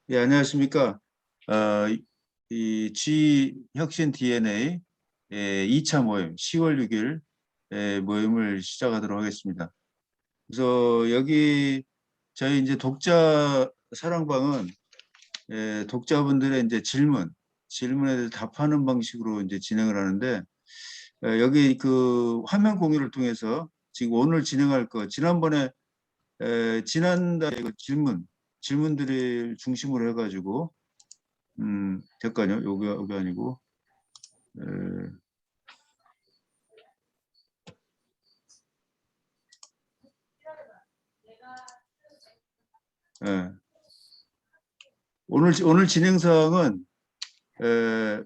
예, 안녕하십니까. 어, 이 G 혁신 DNA 2차 모임 10월 6일 모임을 시작하도록 하겠습니다. 그래서 여기 저희 이제 독자 사랑방은 독자분들의 이제 질문에 대해서 답하는 방식으로 이제 진행을 하는데 여기 그 화면 공유를 통해서 지금 오늘 진행할 거 지난번에 지난달에 그 질문들을 중심으로 해가지고 잠깐요. 여기 아니고, 에, 예. 오늘 진행 사항은,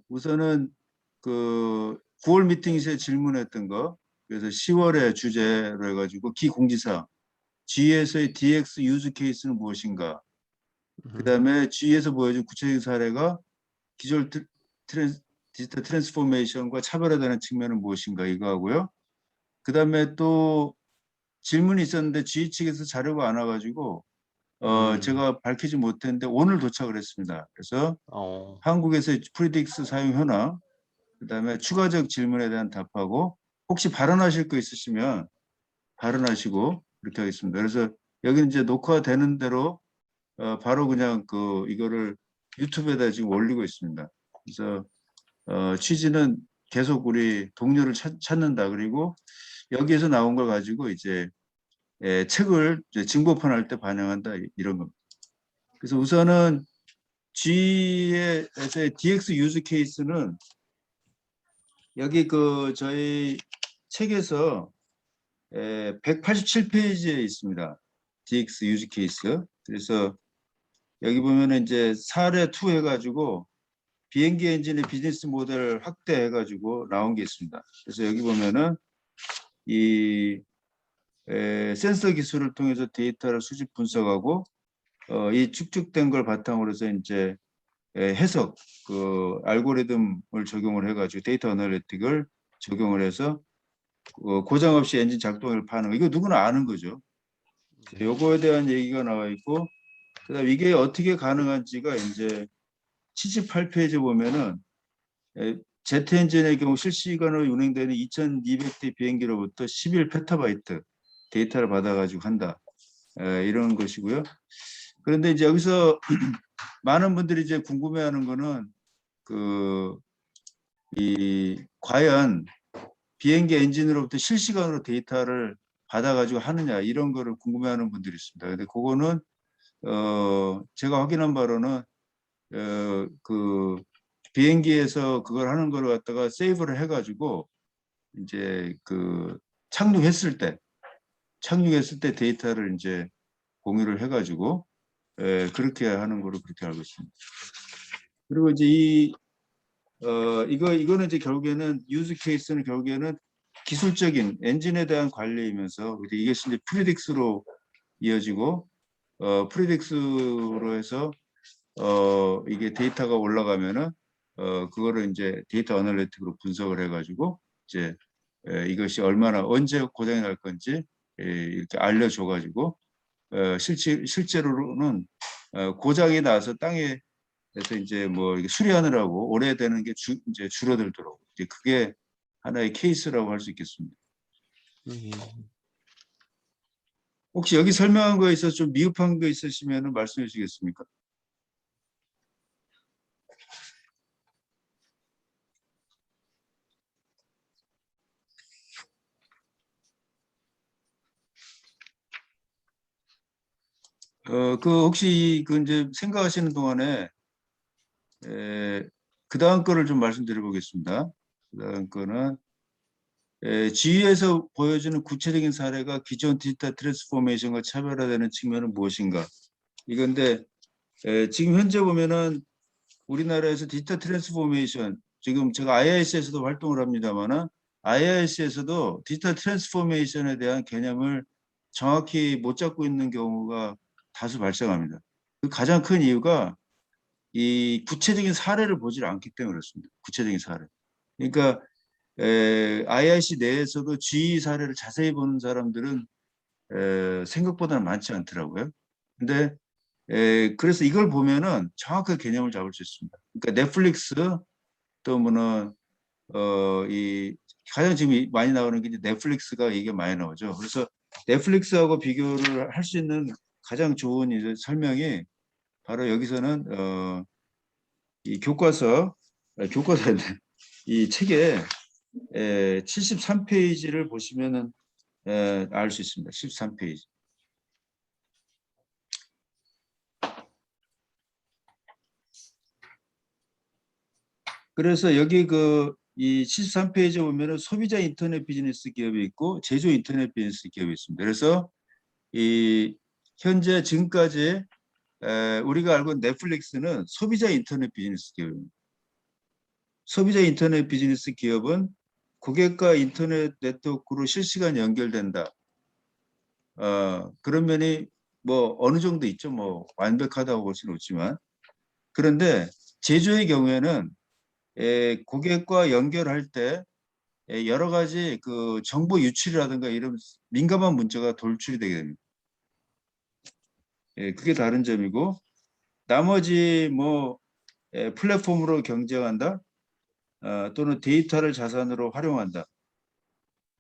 우선은 그 9월 미팅에서 질문했던 거, 그래서 10월에 주제로 해가지고 기공지사항, G에서의 DX 유즈 케이스는 무엇인가, 그 음, 다음에 G에서 보여준 구체적인 사례가 기존 디지털 트랜스포메이션과 차별화되는 측면은 무엇인가, 이거 하고요. 그 다음에 또 질문이 있었는데 G 측에서 자료가 안 와가지고 음, 제가 밝히지 못했는데 오늘 도착을 했습니다. 그래서 어, 한국에서의 프리딕스 사용 현황, 그다음에 추가적 질문에 대한 답하고 혹시 발언하실 거 있으시면 발언하시고 이렇게 하겠습니다. 그래서 여기는 이제 녹화되는 대로 바로 그냥 그 이거를 유튜브에다 지금 올리고 있습니다. 그래서 취지는 계속 우리 동료를 찾는다. 그리고 여기에서 나온 걸 가지고 이제 책을 이제 증보판할 때 반영한다 이런 겁니다. 그래서 우선은 G에서의 DX 유즈 케이스는 여기 그 저희 책에서 187페이지에 있습니다. DX 유즈 케이스. 그래서 여기 보면은 이제 사례 2 해가지고 비행기 엔진의 비즈니스 모델 확대해가지고 나온 게 있습니다. 그래서 여기 보면은 이 센서 기술을 통해서 데이터를 수집 분석하고 이 축적된 걸 바탕으로 해서 이제 해석, 그 알고리즘을 적용을 해가지고 데이터 어널리틱을 적용을 해서 고장 없이 엔진 작동을 파는 거. 이거 누구나 아는 거죠. 네. 요거에 대한 얘기가 나와 있고, 그다음 이게 어떻게 가능한지가 이제 78페이지 보면은 제트 엔진의 경우 실시간으로 운행되는 2200대 비행기로부터 11 페타바이트 데이터를 받아가지고 한다. 이런 것이고요. 그런데 이제 여기서 많은 분들이 이제 궁금해하는 거는 그 과연 비행기 엔진으로부터 실시간으로 데이터를 받아가지고 하느냐 이런 거를 궁금해하는 분들이 있습니다. 근데 그거는 제가 확인한 바로는 그 비행기에서 그걸 하는 거를 갖다가 세이브를 해가지고 이제 그 착륙했을 때 데이터를 이제 공유를 해가지고 그렇게 하는 거로 그렇게 알고 있습니다. 그리고 이제 이거는 이제 결국에는 유즈 케이스는 결국에는 기술적인 엔진에 대한 관리이면서 이것이 이제 프리딕스로 이어지고 프리딕스로 해서 이게 데이터가 올라가면은 그거를 이제 데이터 어널리틱으로 분석을 해가지고 이제 이것이 얼마나 언제 고장이 날 건지 이렇게 알려줘가지고 실제로는 고장이 나서 땅에 그래서 이제 뭐 이게 수리하느라고 오래되는 게 이제 줄어들도록 이제 그게 하나의 케이스라고 할 수 있겠습니다. 음, 혹시 여기 설명한 거에 있어서 좀 미흡한 거 있으시면 말씀해 주시겠습니까? 그 혹시 그 이제 생각하시는 동안에 그 다음 거를 좀 말씀드려 보겠습니다. 그 다음 거는 G에서 보여주는 구체적인 사례가 기존 디지털 트랜스포메이션과 차별화되는 측면은 무엇인가? 이건데 지금 현재 보면은 우리나라에서 디지털 트랜스포메이션 지금 제가 IIS에서도 활동을 합니다만은 IIS에서도 디지털 트랜스포메이션에 대한 개념을 정확히 못 잡고 있는 경우가 다수 발생합니다. 그 가장 큰 이유가 이 구체적인 사례를 보질 않기 때문에 그렇습니다. 구체적인 사례. 그러니까 IIC 내에서도 G 사례를 자세히 보는 사람들은 생각보다는 많지 않더라고요. 근데 그래서 이걸 보면은 정확하게 개념을 잡을 수 있습니다. 그러니까 넷플릭스 또 뭐는 이 가장 지금 많이 나오는 게 이제 넷플릭스가 이게 많이 나오죠. 그래서 넷플릭스하고 비교를 할 수 있는 가장 좋은 이제 설명이 바로 여기서는 이 교과서인데 이 책에 73페이지를 보시면은 알 수 있습니다. 13페이지. 그래서 여기 이 73페이지에 보면은 소비자 인터넷 비즈니스 기업이 있고 제조 인터넷 비즈니스 기업이 있습니다. 그래서 이 현재 지금까지 우리가 알고 있는 넷플릭스는 소비자 인터넷 비즈니스 기업입니다. 소비자 인터넷 비즈니스 기업은 고객과 인터넷 네트워크로 실시간 연결된다. 그런 면이 뭐 어느 정도 있죠. 뭐 완벽하다고 볼 수는 없지만. 그런데 제조의 경우에는 고객과 연결할 때 여러 가지 그 정보 유출이라든가 이런 민감한 문제가 돌출이 되게 됩니다. 그게 다른 점이고 나머지 뭐 플랫폼으로 경쟁한다 또는 데이터를 자산으로 활용한다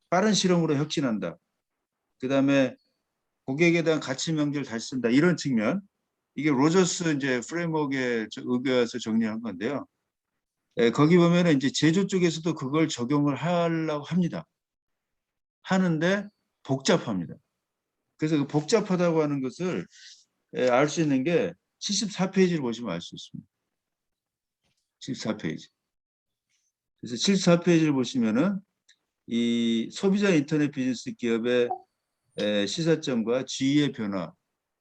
빠른 실험으로 혁신한다 그다음에 고객에 대한 가치 명제를 다시 쓴다 이런 측면 이게 로저스 이제 프레임워크에 의거해서 정리한 건데요. 거기 보면은 이제 제조 쪽에서도 그걸 적용을 하려고 합니다. 하는데 복잡합니다. 그래서 그 복잡하다고 하는 것을 알 수 있는 게 74페이지를 보시면 알 수 있습니다. 74페이지. 그래서 74페이지를 보시면은 이 소비자 인터넷 비즈니스 기업의 시사점과 지위의 변화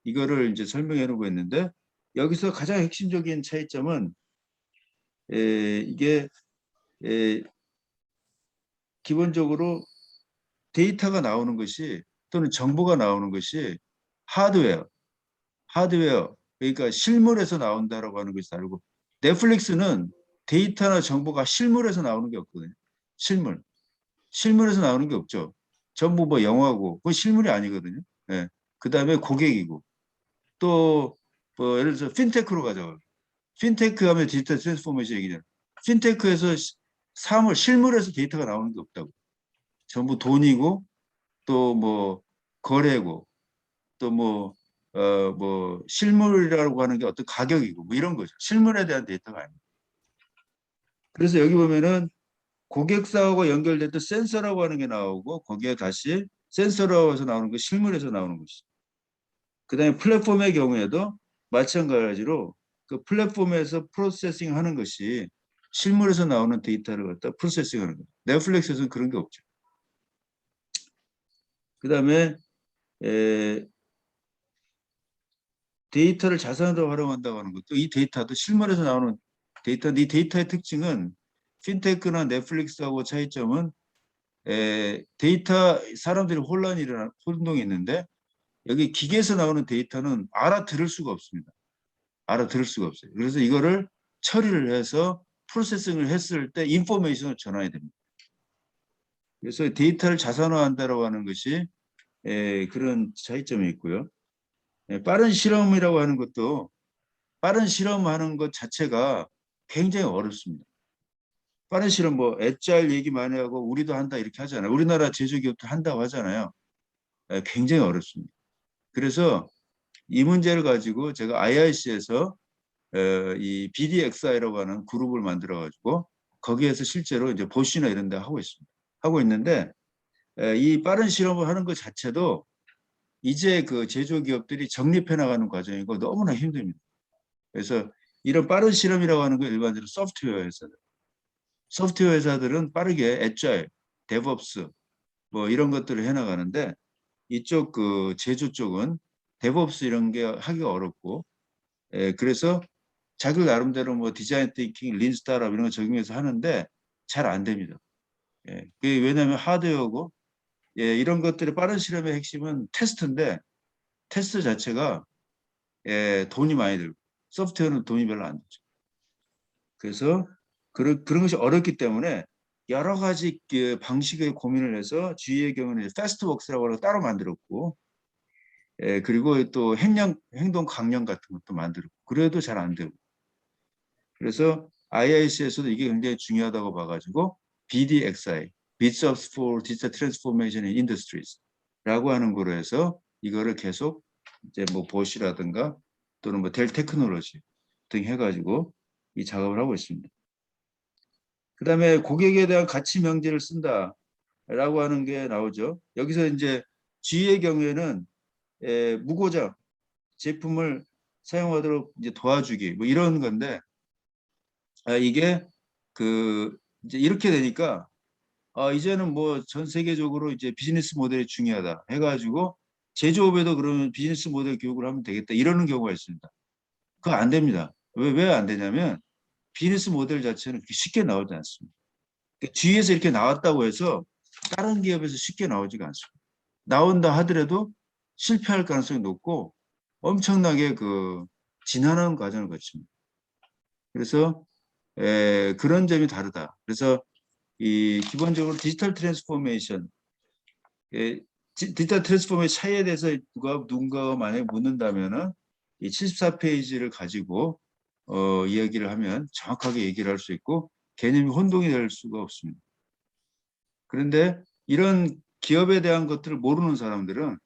이거를 이제 설명해 놓고 있는데 여기서 가장 핵심적인 차이점은 이게 기본적으로 데이터가 나오는 것이 또는 정보가 나오는 것이 하드웨어 그러니까 실물에서 나온다라고 하는 것이 다르고 넷플릭스는 데이터나 정보가 실물에서 나오는 게 없거든요. 실물에서 나오는 게 없죠. 전부 뭐 영화고 그건 실물이 아니거든요. 예. 그다음에 고객이고 또 뭐 예를 들어서 핀테크로 가자고. 핀테크 하면 디지털 트랜스포메이션 얘기잖아요. 핀테크에서 실물에서 데이터가 나오는 게 없다고. 전부 돈이고 또 뭐 거래고 또 뭐 실물이라고 하는 게 어떤 가격이고 뭐 이런 거죠. 실물에 대한 데이터가 아닙니다. 그래서 여기 보면은 고객사하고 연결됐던 센서라고 하는 게 나오고 거기에 다시 센서로서 나오는 거 실물에서 나오는 것이. 그다음에 플랫폼의 경우에도 마찬가지로 그 플랫폼에서 프로세싱 하는 것이 실물에서 나오는 데이터를 갖다 프로세싱 하는 거예요. 넷플릭스에서는 그런 게 없죠. 그다음에 데이터를 자산으로 활용한다고 하는 것도 이 데이터도 실물에서 나오는 데이터인데 이 데이터의 특징은 핀테크나 넷플릭스하고 차이점은 데이터 사람들이 혼동이 있는데 여기 기계에서 나오는 데이터는 알아들을 수가 없습니다. 알아들을 수가 없어요. 그래서 이거를 처리를 해서 프로세싱을 했을 때 인포메이션을 전환해야 됩니다. 그래서 데이터를 자산화한다고 하는 것이 그런 차이점이 있고요. 빠른 실험이라고 하는 것도 빠른 실험하는 것 자체가 굉장히 어렵습니다. 빠른 실험 뭐 애짤 얘기 많이 하고 우리도 한다 이렇게 하잖아요. 우리나라 제조기업도 한다고 하잖아요. 굉장히 어렵습니다. 그래서 이 문제를 가지고 제가 IIC에서 이 BDXI라고 하는 그룹을 만들어 가지고 거기에서 실제로 이제 보시나 이런 데 하고 있습니다. 하고 있는데 이 빠른 실험을 하는 것 자체도 이제 그 제조기업들이 정립해 나가는 과정이고 너무나 힘듭니다. 그래서 이런 빠른 실험이라고 하는 거 일반적으로 소프트웨어 회사들은 빠르게 애자일, 데브옵스 뭐 이런 것들을 해나가는데 이쪽 그 제조 쪽은 데브옵스 이런 게 하기가 어렵고 그래서 자기 나름대로 뭐 디자인 띵킹, 린 스타트업 이런 거 적용해서 하는데 잘 안 됩니다. 왜냐하면 하드웨어고 이런 것들의 빠른 실험의 핵심은 테스트인데 테스트 자체가 돈이 많이 들고 소프트웨어는 돈이 별로 안 들죠. 그래서 그런 것이 어렵기 때문에 여러 가지 방식의 고민을 해서 GE의 경우는 패스트웍스라고 따로 만들었고 그리고 또 행동 강령 같은 것도 만들고 그래도 잘 안 되고 그래서 IIC에서도 이게 굉장히 중요하다고 봐가지고 BDXI, Bits for Digital Transformation in Industries라고 하는 거로 해서 이거를 계속 이제 뭐 보시라든가 또는 뭐 델 테크놀로지 등 해가지고 이 작업을 하고 있습니다. 그다음에 고객에 대한 가치 명제를 쓴다라고 하는 게 나오죠. 여기서 이제 G의 경우에는 무고장 제품을 사용하도록 이제 도와주기 뭐 이런 건데 이게 그 이제 이렇게 되니까 이제는 뭐 전 세계적으로 이제 비즈니스 모델이 중요하다 해가지고 제조업에도 그러면 비즈니스 모델 교육을 하면 되겠다 이러는 경우가 있습니다. 그거 안 됩니다. 왜 안 되냐면 비즈니스 모델 자체는 그렇게 쉽게 나오지 않습니다. 그러니까 G에서 이렇게 나왔다고 해서 다른 기업에서 쉽게 나오지가 않습니다. 나온다 하더라도 실패할 가능성이 높고 엄청나게 그 지난한 과정을 거칩니다. 그래서 그런 점이 다르다. 그래서 이 기본적으로 디지털 트랜스포메이션, 디지털 트랜스포메이션 차이에 대해서 누군가가 만약에 묻는다면은 이 74페이지를 가지고 이야기를 하면 정확하게 얘기를 할 수 있고 개념이 혼동이 될 수가 없습니다. 그런데 이런 기업에 대한 것들을 모르는 사람들은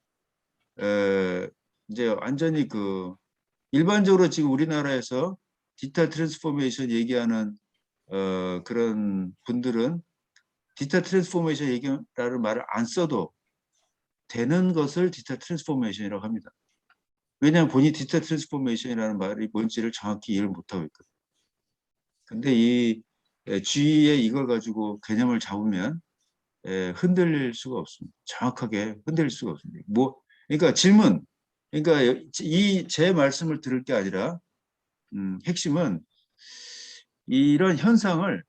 이제 완전히 그 일반적으로 지금 우리나라에서 디지털 트랜스포메이션 얘기하는 그런 분들은 디지털 트랜스포메이션 얘기라는 말을 안 써도 되는 것을 디지털 트랜스포메이션이라고 합니다. 왜냐하면 본인이 디지털 트랜스포메이션이라는 말이 뭔지를 정확히 이해를 못하고 있거든요. 근데 이 G의 이걸 가지고 개념을 잡으면 흔들릴 수가 없습니다. 정확하게 흔들릴 수가 없습니다. 그러니까 질문, 그러니까 이 제 말씀을 들을 게 아니라 핵심은 이런 현상을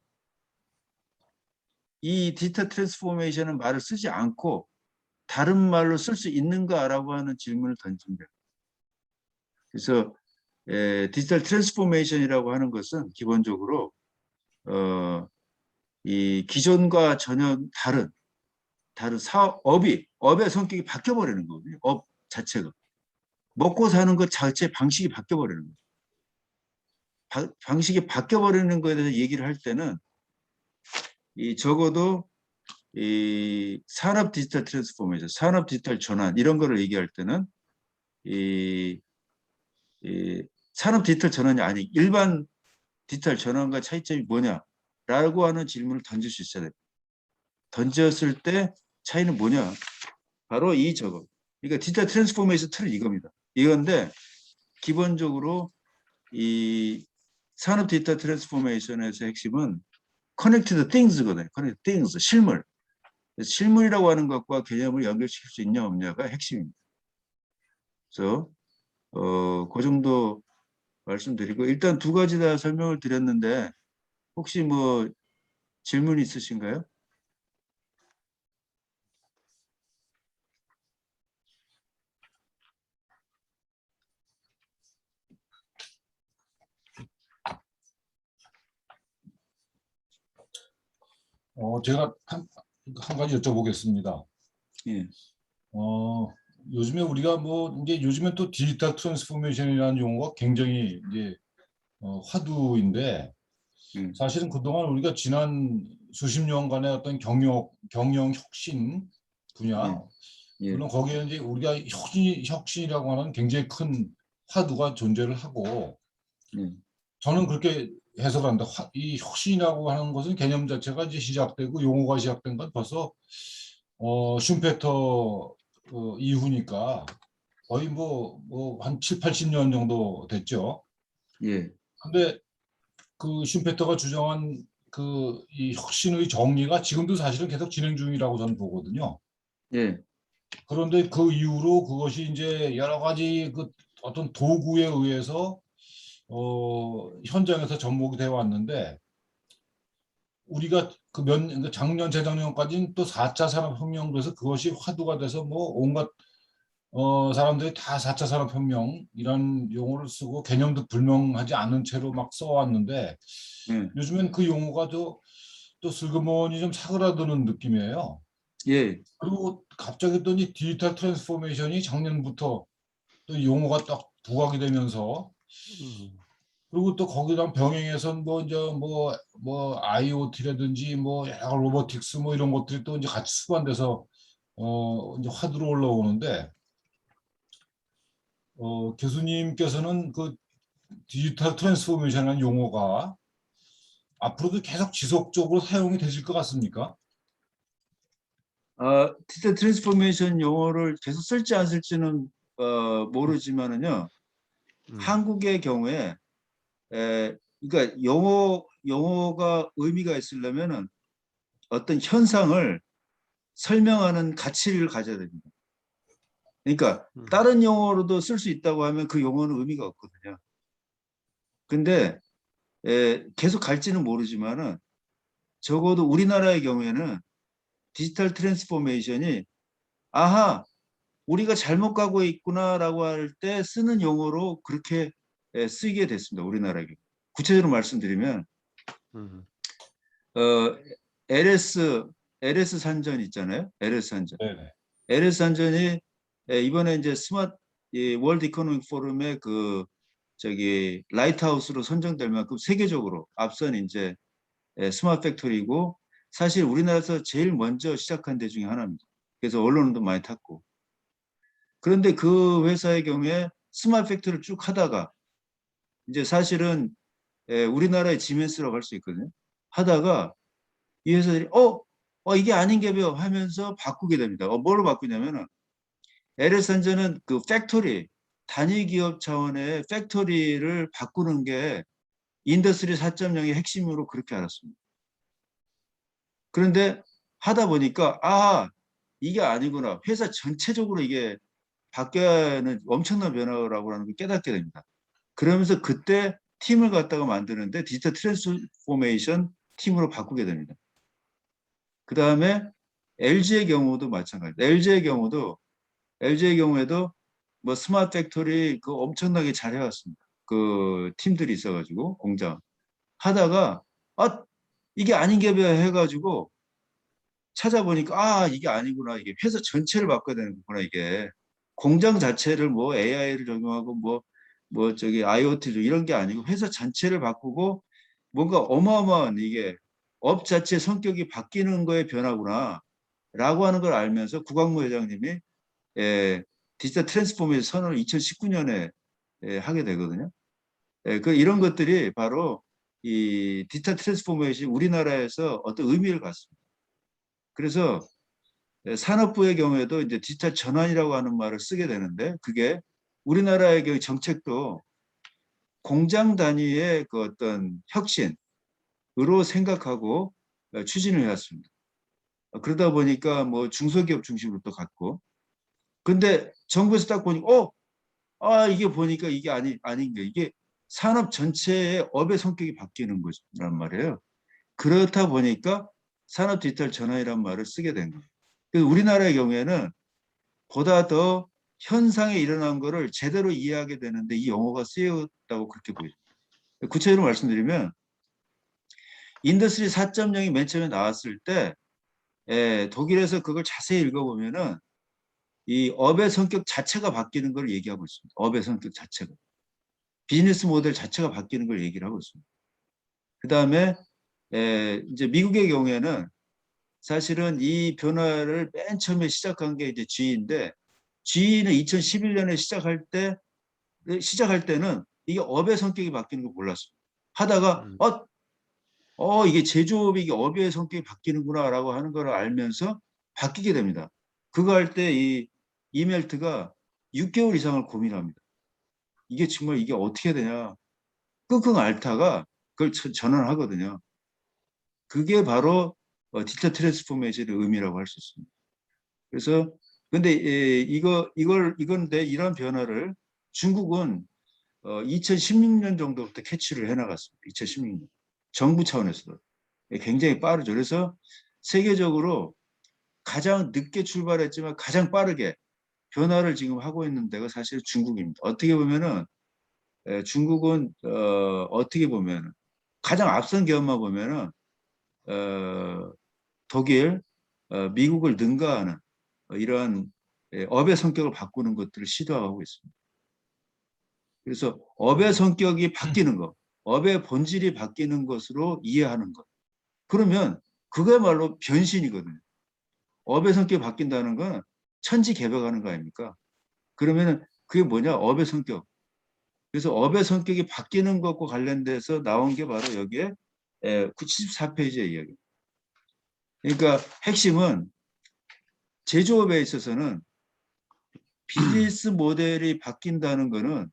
이 디지털 트랜스포메이션은 말을 쓰지 않고 다른 말로 쓸 수 있는가라고 하는 질문을 던집니다. 그래서 디지털 트랜스포메이션이라고 하는 것은 기본적으로 이 기존과 전혀 다른 업의 성격이 바뀌어버리는 거거든요. 업 자체가. 먹고 사는 것 자체 방식이 바뀌어버리는 거예요. 방식이 바뀌어버리는 거에 대해서 얘기를 할 때는 적어도 이 산업 디지털 트랜스포메이션, 산업 디지털 전환 이런 거를 얘기할 때는 이 산업 디지털 전환이 아니 일반 디지털 전환과 차이점이 뭐냐라고 하는 질문을 던질 수 있어야 돼요. 던졌을 때 차이는 뭐냐? 바로 저거. 그러니까 디지털 트랜스포메이션 틀은 이겁니다. 이건데 기본적으로 이 산업 디지털 트랜스포메이션에서 핵심은 커넥티드 띵스거든요. 커넥티드 띵스, 실물. 실물이라고 하는 것과 개념을 연결시킬 수 있냐 없냐가 핵심입니다. 그래서 그 정도 말씀드리고 일단 두 가지 다 설명을 드렸는데 혹시 뭐 질문 있으신가요? 제가 한 가지 여쭤보겠습니다. 예. 요즘에 우리가 뭐 이제 요즘에 또 디지털 트랜스포메이션이라는 용어가 굉장히 이제 화두인데 사실은 그동안 우리가 지난 수십 년간의 어떤 경영 혁신 분야 예. 물론 거기에 이제 우리가 혁신이라고 하는 굉장히 큰 화두가 존재를 하고 저는 그렇게 해석한다. 이 혁신이라고 하는 것은 개념 자체가 이제 시작되고 용어가 시작된 건 벌써 슈페터 이후니까 거의 뭐 한 7, 80년 정도 됐죠. 예. 근데 그 슈페터가 주장한 이 혁신의 정리가 지금도 사실은 계속 진행 중이라고 저는 보거든요. 예. 그런데 그 이후로 그것이 이제 여러 가지 그 어떤 도구에 의해서 현장에서 접목이 되어 왔는데 우리가 작년 재작년까지는 또 4차 산업혁명 그래서 그것이 화두가 돼서 뭐 온갖 사람들이 다 4차 산업혁명이라는 용어를 쓰고 개념도 불명하지 않은 채로 막 써왔는데 요즘엔 그 용어가 또 슬그머니 좀 사그라드는 느낌이에요. 예. 그리고 갑자기 또 이 디지털 트랜스포메이션이 작년부터 또 용어가 딱 부각이 되면서 그리고 또 거기랑 병행해서 뭐 이제 뭐 IoT라든지 뭐 여러 로보틱스 뭐 이런 것들이 또 이제 같이 수반돼서 이제 화두로 올라오는데 교수님께서는 그 디지털 트랜스포메이션이라는 용어가 앞으로도 계속 지속적으로 사용이 되실 것 같습니까? 디지털 트랜스포메이션 용어를 계속 쓸지 안 쓸지는 모르지만은요. 한국의 경우에 그러니까 용어가 의미가 있으려면은 어떤 현상을 설명하는 가치를 가져야 됩니다. 그러니까 다른 용어로도 쓸 수 있다고 하면 그 용어는 의미가 없거든요. 근데 계속 갈지는 모르지만은 적어도 우리나라의 경우에는 디지털 트랜스포메이션이 아하 우리가 잘못 가고 있구나라고 할 때 쓰는 용어로 그렇게 쓰이게 됐습니다. 우리나라에게. 구체적으로 말씀드리면 어, LS 산전 있잖아요. LS 산전. 네네. LS 산전이 이번에 이제 스마트 월드 이코노믹 포럼의 그 저기 라이트하우스로 선정될 만큼 세계적으로 앞선 이제 스마트 팩토리고 사실 우리나라에서 제일 먼저 시작한 데 중에 하나입니다. 그래서 언론도 많이 탔고. 그런데 그 회사의 경우에 스마트 팩토리를 쭉 하다가 이제 사실은 우리나라의 지멘스라고 할 수 있거든요. 하다가 이 회사들이 이게 아닌 게벼 하면서 바꾸게 됩니다. 뭘로 바꾸냐면은 LS산전은 그 팩토리 단위 기업 차원의 팩토리를 바꾸는 게 인더스트리 4.0의 핵심으로 그렇게 알았습니다. 그런데 하다 보니까 이게 아니구나. 회사 전체적으로 이게 바뀌어야 하는 엄청난 변화라고 하는 걸 깨닫게 됩니다. 그러면서 그때 팀을 갖다가 만드는데 디지털 트랜스포메이션 팀으로 바꾸게 됩니다. 그 다음에 LG의 경우도 마찬가지입니다. LG의 경우에도 뭐 스마트 팩토리 그 엄청나게 잘 해왔습니다. 그 팀들이 있어가지고 공장 하다가 이게 아닌 게 해가지고 찾아보니까 이게 아니구나. 이게 회사 전체를 바꿔야 되는 거구나. 이게 공장 자체를 뭐 AI를 적용하고 뭐 저기 IoT 이런 게 아니고 회사 전체를 바꾸고 뭔가 어마어마한 이게 업 자체 성격이 바뀌는 거에 변화구나 라고 하는 걸 알면서 구광모 회장님이 디지털 트랜스포메이션 선언을 2019년에 하게 되거든요. 이런 것들이 바로 이 디지털 트랜스포메이션이 우리나라에서 어떤 의미를 갖습니다. 그래서 산업부의 경우에도 이제 디지털 전환이라고 하는 말을 쓰게 되는데 그게 우리나라의 경우 정책도 공장 단위의 그 어떤 혁신으로 생각하고 추진을 해왔습니다. 그러다 보니까 뭐 중소기업 중심으로 또 갔고 근데 정부에서 딱 보니까 이게 보니까 이게 아닌 게 이게 산업 전체의 업의 성격이 바뀌는 거란 말이에요. 그렇다 보니까 산업 디지털 전환이란 말을 쓰게 된 거예요. 그래서 우리나라의 경우에는 보다 더 현상에 일어난 거를 제대로 이해하게 되는데 이 용어가 쓰였다고 그렇게 보여요. 구체적으로 말씀드리면 인더스트리 4.0이 맨 처음에 나왔을 때 독일에서 그걸 자세히 읽어보면은 이 업의 성격 자체가 바뀌는 걸 얘기하고 있습니다. 업의 성격 자체가. 비즈니스 모델 자체가 바뀌는 걸 얘기를 하고 있습니다. 그 다음에 이제 미국의 경우에는 사실은 이 변화를 맨 처음에 시작한 게 이제 GE인데 GE는 2011년에 시작할 때는 이게 업의 성격이 바뀌는 걸 몰랐어요. 하다가 이게 제조업이 이게 업의 성격이 바뀌는구나라고 하는 걸 알면서 바뀌게 됩니다. 그거 할 때 이 이멜트가 6개월 이상을 고민합니다. 이게 정말 이게 어떻게 되냐. 끙끙 앓다가 그걸 전환하거든요. 그게 바로 디지털 트랜스포메이션의 의미라고 할 수 있습니다. 그래서 근데 이건데 이런 변화를 중국은 2016년 정도부터 캐치를 해나갔습니다. 2016년 정부 차원에서도 굉장히 빠르죠. 그래서 세계적으로 가장 늦게 출발했지만 가장 빠르게 변화를 지금 하고 있는 데가 사실 중국입니다. 어떻게 보면은 중국은 어떻게 보면은 가장 앞선 기업만 보면은 독일, 미국을 능가하는 이러한 업의 성격을 바꾸는 것들을 시도하고 있습니다. 그래서 업의 성격이 바뀌는 것, 업의 본질이 바뀌는 것으로 이해하는 것. 그러면 그거야말로 변신이거든요. 업의 성격이 바뀐다는 건 천지개벽하는 거 아닙니까? 그러면은 그게 뭐냐? 업의 성격. 그래서 업의 성격이 바뀌는 것과 관련돼서 나온 게 바로 여기에 74페이지의 이야기. 그러니까 핵심은 제조업에 있어서는 비즈니스 모델이 바뀐다는 거는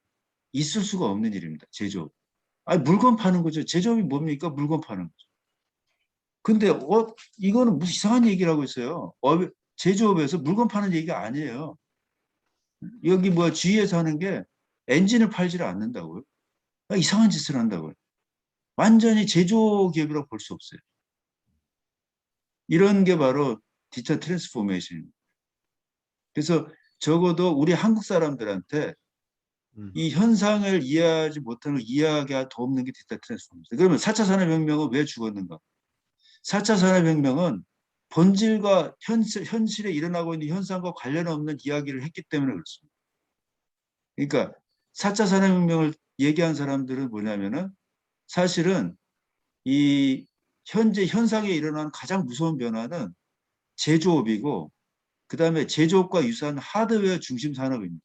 있을 수가 없는 일입니다. 제조업. 아니, 물건 파는 거죠. 제조업이 뭡니까? 물건 파는 거죠. 근데 이거는 무슨 이상한 얘기를 하고 있어요. 제조업에서 물건 파는 얘기가 아니에요. 여기 뭐 주위에서 하는 게 엔진을 팔지를 않는다고요. 이상한 짓을 한다고요. 완전히 제조기업이라고 볼 수 없어요. 이런 게 바로 디지털 트랜스포메이션입니다. 그래서 적어도 우리 한국 사람들한테 이 현상을 이해하지 못하는 이해하기가 더 없는 게 디지털 트랜스포메이션. 그러면 4차 산업혁명은 왜 죽었는가? 4차 산업혁명은 본질과 현실에 일어나고 있는 현상과 관련 없는 이야기를 했기 때문에 그렇습니다. 그러니까 4차 산업혁명을 얘기한 사람들은 뭐냐면은 사실은 이 현재 현상에 일어나는 가장 무서운 변화는 제조업이고 그다음에 제조업과 유사한 하드웨어 중심 산업입니다.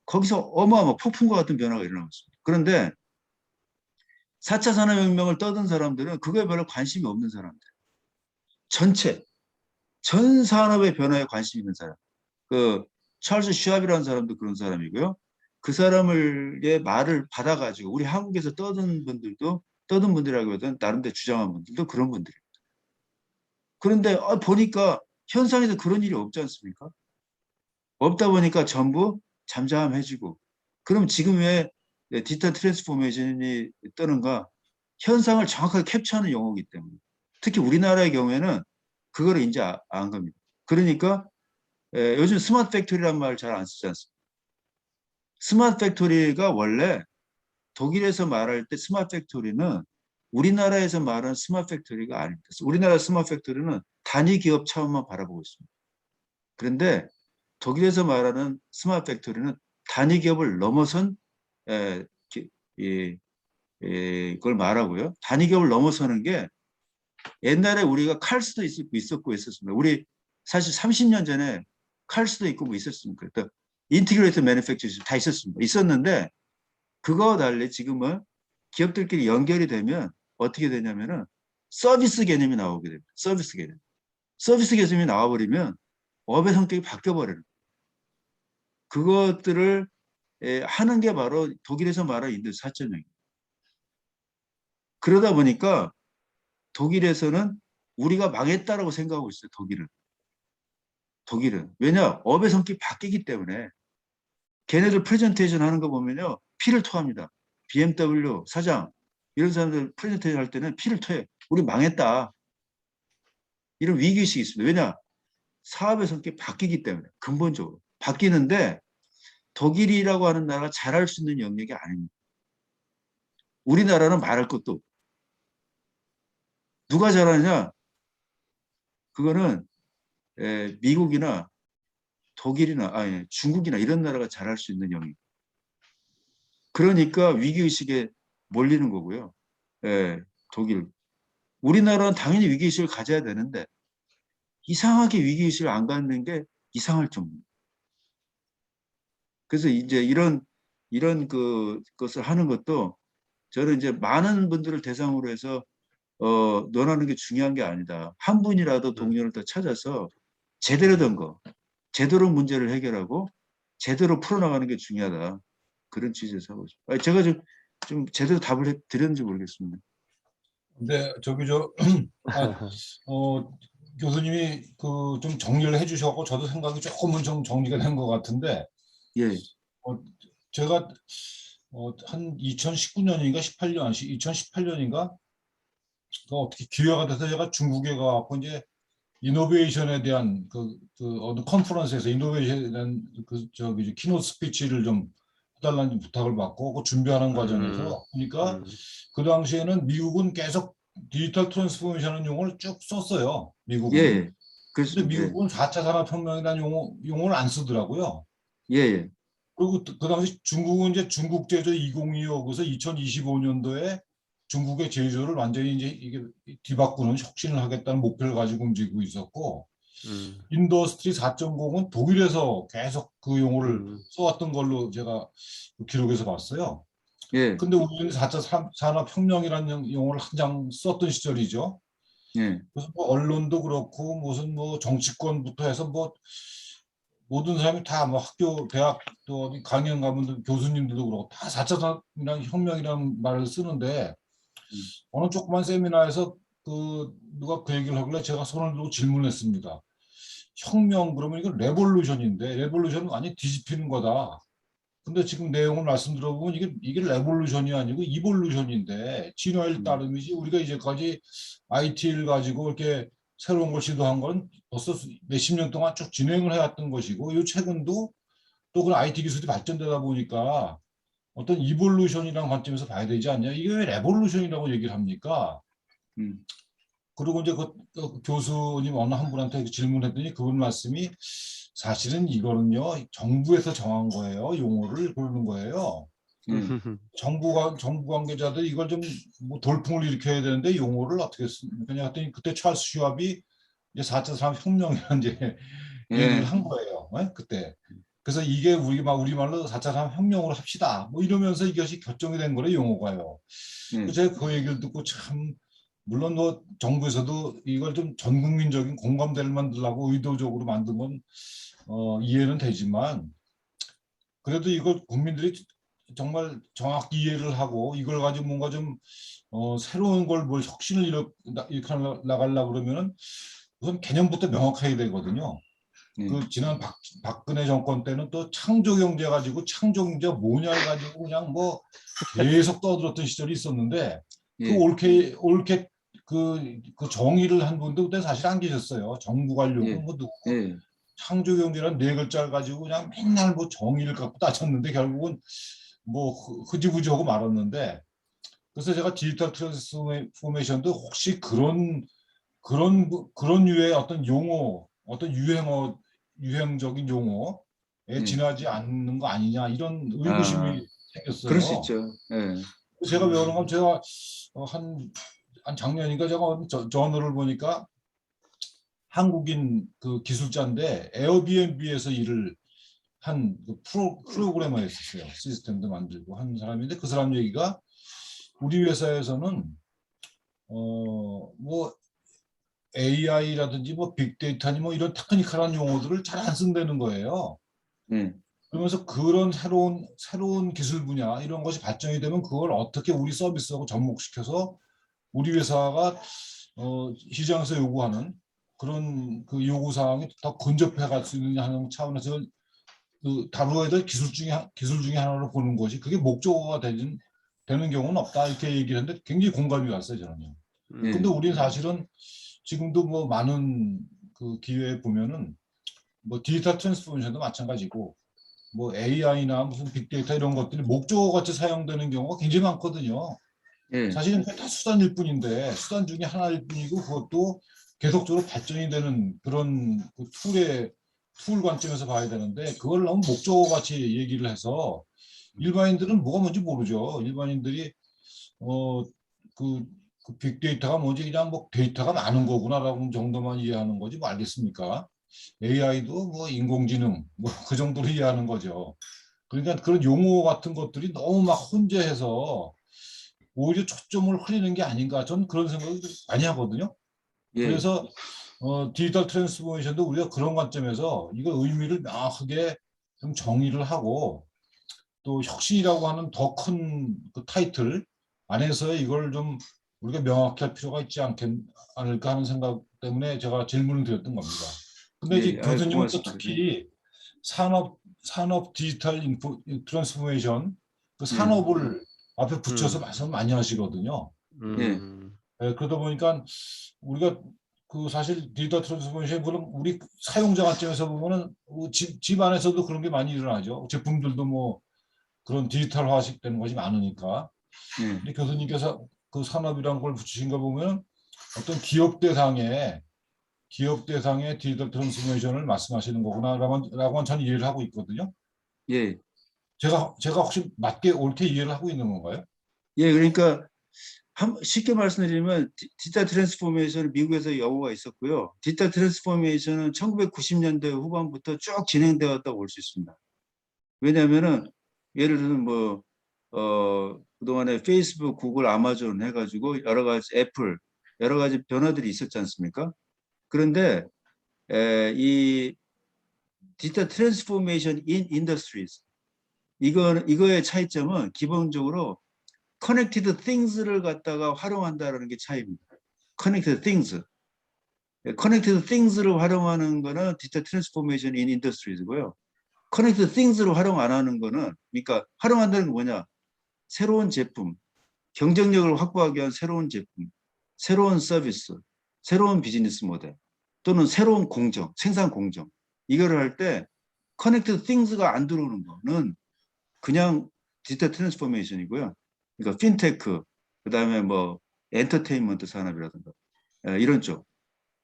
거기서 어마어마 폭풍과 같은 변화가 일어나고 있습니다. 그런데 4차 산업혁명을 떠든 사람들은 그거에 별로 관심이 없는 사람들. 전 산업의 변화에 관심 있는 사람. 그 찰스 슈왑이라는 사람도 그런 사람이고요. 그 사람의 말을 받아가지고 우리 한국에서 떠든 분들이라기보다는 나름대로 주장한 분들도 그런 분들입니다. 그런데 보니까 현상에서 그런 일이 없지 않습니까? 없다 보니까 전부 잠잠해지고 그럼 지금 왜 디지털 트랜스포메이션이 뜨는가? 현상을 정확하게 캡처하는 용어이기 때문에 특히 우리나라의 경우에는 그거를 이제 안 겁니다. 그러니까 요즘 스마트 팩토리란 말 잘 안 쓰지 않습니까? 스마트 팩토리가 원래 독일에서 말할 때 스마트 팩토리는 우리나라에서 말하는 스마트 팩토리가 아닙니다. 우리나라 스마트 팩토리는 단위 기업 차원만 바라보고 있습니다. 그런데 독일에서 말하는 스마트 팩토리는 단위 기업을 넘어선 그걸 말하고요. 단위 기업을 넘어서는 게 옛날에 우리가 칼스도 있었고 있었습니다. 우리 사실 30년 전에 칼스도 있고 뭐 있었습니까? 인티그레이트 매니팩처링 다 있었습니다. 있었는데 그거와 달리 지금은 기업들끼리 연결이 되면 어떻게 되냐면은 서비스 개념이 나오게 됩니다. 서비스 개념. 서비스 개념이 나와버리면 업의 성격이 바뀌어버려요. 그것들을 하는 게 바로 독일에서 말하는 인더스트리 4.0입니다. 그러다 보니까 독일에서는 우리가 망했다라고 생각하고 있어요. 독일은. 왜냐? 업의 성격이 바뀌기 때문에 걔네들 프레젠테이션 하는 거 보면요. 피를 토합니다. BMW 사장 이런 사람들 프레젠테이션 할 때는 피를 토해. 우리 망했다. 이런 위기의식이 있습니다. 왜냐? 사업의 성격이 바뀌기 때문에 근본적으로. 바뀌는데 독일이라고 하는 나라가 잘할 수 있는 영역이 아닙니다. 우리나라는 말할 것도 없고. 누가 잘하느냐? 그거는 미국이나 독일이나 중국이나 이런 나라가 잘할 수 있는 영역. 그러니까 위기의식에 몰리는 거고요. 독일. 우리나라는 당연히 위기의식을 가져야 되는데 이상하게 위기의식을 안 갖는 게 이상할 정도입니다. 그래서 이제 이런 것을 하는 것도 저는 이제 많은 분들을 대상으로 해서 논하는 게 중요한 게 아니다. 한 분이라도 동료를 더 찾아서 제대로 된 거, 제대로 문제를 해결하고 제대로 풀어나가는 게 중요하다. 그런 취지에서 하고 싶어요. 제가 좀 제대로 답을 드렸는지 모르겠습니다. 근데 교수님이 그 좀 정리를 해주셔서 저도 생각이 조금은 좀 정리가 된 것 같은데, 예. 제가 한 2019년인가 2018년인가 어떻게 기회가 돼서 제가 중국에 가고 이제 이노베이션에 대한 어느 컨퍼런스에서 이노베이션에 대한 키노트 스피치를 좀 해달라는 부탁을 받고 그 준비하는 과정에서 그러니까 그 당시에는 미국은 계속 디지털 트랜스포메이션은 용어를 쭉 썼어요. 미국은. 예. 근데 미국은 4차 산업혁명이라는 용어를 안 쓰더라고요. 예. 그리고 그 당시 중국은 이제 중국 제조 2025, 그래서 2025년도에 중국의 제조를 완전히 이제 이게 뒤바꾸는 혁신을 하겠다는 목표를 가지고 움직이고 있었고, 인더스트리 4.0은 독일에서 계속 그 용어를 써왔던 걸로 제가 기록에서 봤어요. 예, 근데 우리는 4차 산업혁명이라는 용어를 한창 썼던 시절이죠. 예, 그래서 뭐 언론도 그렇고 무슨 뭐 정치권부터 해서 뭐 모든 사람이 다 뭐 학교, 대학 또 어디 강연 가면 교수님들도 그렇고 다 4차 산업이라는 혁명이라는 말을 쓰는데 음. 어느 조그만 세미나에서 그 누가 그 얘기를 하길래 제가 손을 들고 질문했습니다. 혁명 그러면 이거 레볼루션인데 레볼루션은 완전히 뒤집히는 거다. 근데 지금 내용을 말씀 들어보면 이게 레볼루션이 아니고 이볼루션인데 진화일 따름이지 우리가 이제까지 IT를 가지고 이렇게 새로운 걸 시도한 건 벌써 몇십 년 동안 쭉 진행을 해왔던 것이고 이 최근도 또 그런 IT 기술이 발전되다 보니까 어떤 이볼루션이라는 관점에서 봐야 되지 않냐. 이게 왜 레볼루션이라고 얘기를 합니까? 음, 그리고 이제 그 교수님 어느 한 분한테 질문했더니 그분 말씀이 사실은 이거는요 정부에서 정한 거예요. 용어를 그러는 거예요. 예, 정부 관계자들이 이걸 좀 뭐 돌풍을 일으켜야 되는데 용어를 어떻게 쓰냐 했더니 그때 찰스 슈왑이 이제 4차 산업혁명이라는 이제 얘기를 예, 한 거예요. 그때. 그래서 이게 우리말로 4차 산업혁명으로 합시다. 뭐 이러면서 이것이 결정이 된 거래 용어가요. 예, 제가 그 얘기를 듣고 참 물론 뭐 정부에서도 이걸 좀 전 국민적인 공감대를 만들려고 의도적으로 만든 건 이해는 되지만 그래도 이걸 국민들이 정말 정확히 이해를 하고 이걸 가지고 뭔가 좀 새로운 걸 뭘 혁신을 일으켜 나가려고 그러면은 우선 개념부터 명확해야 되거든요. 예, 그 지난 박근혜 정권 때는 또 창조 경제 가지고 창조 경제가 뭐냐를 가지고 그냥 뭐 계속 떠들었던 시절이 있었는데 그 예, 옳게 그 정의를 한 분도 그때 사실 안 계셨어요. 정부 관료고 예, 뭐 누구 예, 창조 경제란 네 글자를 가지고 그냥 맨날 뭐 정의를 갖고 따졌는데 결국은 뭐 흐지부지하고 말았는데 그래서 제가 디지털 트랜스포메이션도 혹시 그런 유의 어떤 용어, 어떤 유행적인 용어에 예. 지나지 않는 거 아니냐 이런 아, 의구심이 그럴 수 생겼어요. 있죠. 예, 제가 외우는 제가 한 작년인가 제가 저널을 보니까 한국인 그 기술자인데 에어비앤비에서 일을 한그 프로그래머였었어요. 시스템도 만들고 한 사람인데 그 사람 얘기가 우리 회사에서는 뭐 AI라든지 뭐 빅데이터니 뭐 이런 테크니컬한 용어들을 잘 안 쓴다는 거예요. 예, 그러면서 그런 새로운 기술 분야 이런 것이 발전이 되면 그걸 어떻게 우리 서비스하고 접목시켜서 우리 회사가 시장에서 요구하는 그런 그 요구 사항이 더 근접해 갈 수 있느냐 하는 차원에서 그 다루어야 될 기술 중에 하나로 보는 것이 그게 목적어가 되는 경우는 없다 이렇게 얘기를 했는데 굉장히 공감이 갔어요 저는요. 근데 예, 우리는 사실은 지금도 뭐 많은 그 기회에 보면은 뭐 디지털 트랜스포메이션도 마찬가지고 뭐 AI나 무슨 빅데이터 이런 것들이 목적어 같이 사용되는 경우가 굉장히 많거든요. 예, 사실은 그게 다 수단일 뿐인데 수단 중에 하나일 뿐이고 그것도 계속적으로 발전이 되는 그런 그 툴 관점에서 봐야 되는데 그걸 너무 목적어 같이 얘기를 해서 일반인들은 뭐가 뭔지 모르죠. 일반인들이 어 그 빅데이터가 뭔지 그냥 뭐 데이터가 많은 거구나라고 정도만 이해하는 거지 뭐 알겠습니까? AI도 뭐 인공지능 뭐 그 정도로 이해하는 거죠. 그러니까 그런 용어 같은 것들이 너무 막 혼재해서 오히려 초점을 흐리는 게 아닌가 저는 그런 생각을 많이 하거든요. 예, 그래서 디지털 트랜스포메이션도 우리가 그런 관점에서 이거 의미를 명확하게 좀 정의를 하고 또 혁신이라고 하는 더 큰 그 타이틀 안에서 이걸 좀 우리가 명확히 할 필요가 있지 않을까 하는 생각 때문에 제가 질문을 드렸던 겁니다. 근데 이제 예, 아, 교수님은 또 고맙습니다. 예, 특히 산업 디지털 트랜스포메이션 그 예, 산업을 앞에 붙여서 말씀 많이 하시거든요. 예, 그러다 보니까 우리가 그 사실 디지털 트랜스포메이션 그럼 우리 사용자 관점에서 보면은 집 안에서도 그런 게 많이 일어나죠. 제품들도 뭐 그런 디지털화식 되는 것이 많으니까. 예, 근데 교수님께서 그 산업이란 걸 붙이신 거 보면 어떤 기업 대상의 디지털 트랜스포메이션을 말씀하시는 거구나라고 저는 이해를 하고 있거든요. 예, 제가 혹시 맞게 옳게 이해를 하고 있는 건가요? 예, 그러니까 쉽게 말씀드리면 디지털 트랜스포메이션은 미국에서 영어가 있었고요. 디지털 트랜스포메이션은 1990년대 후반부터 쭉 진행되어 왔다고 볼 수 있습니다. 왜냐하면은 예를 들면 뭐 그동안에 페이스북, 구글, 아마존 해가지고 여러 가지 애플 여러 가지 변화들이 있었지 않습니까? 그런데 이 디지털 트랜스포메이션 인 인더스트리즈 이거의 차이점은 기본적으로 커넥티드 띵스를 갖다가 활용한다라는 게 차이입니다. 커넥티드 띵스. 커넥티드 띵스를 활용하는 거는 디지털 트랜스포메이션 인 인더스트리즈고요. 커넥티드 띵스를 활용 안 하는 거는 그러니까 활용한다는 게 뭐냐? 새로운 제품, 경쟁력을 확보하기 위한 새로운 제품, 새로운 서비스, 새로운 비즈니스 모델 또는 새로운 공정, 생산 공정 이거를 할 때 커넥티드 띵스가 안 들어오는 거는 그냥 디지털 트랜스포메이션이고요. 그러니까 핀테크, 그다음에 뭐 엔터테인먼트 산업이라든가 이런 쪽.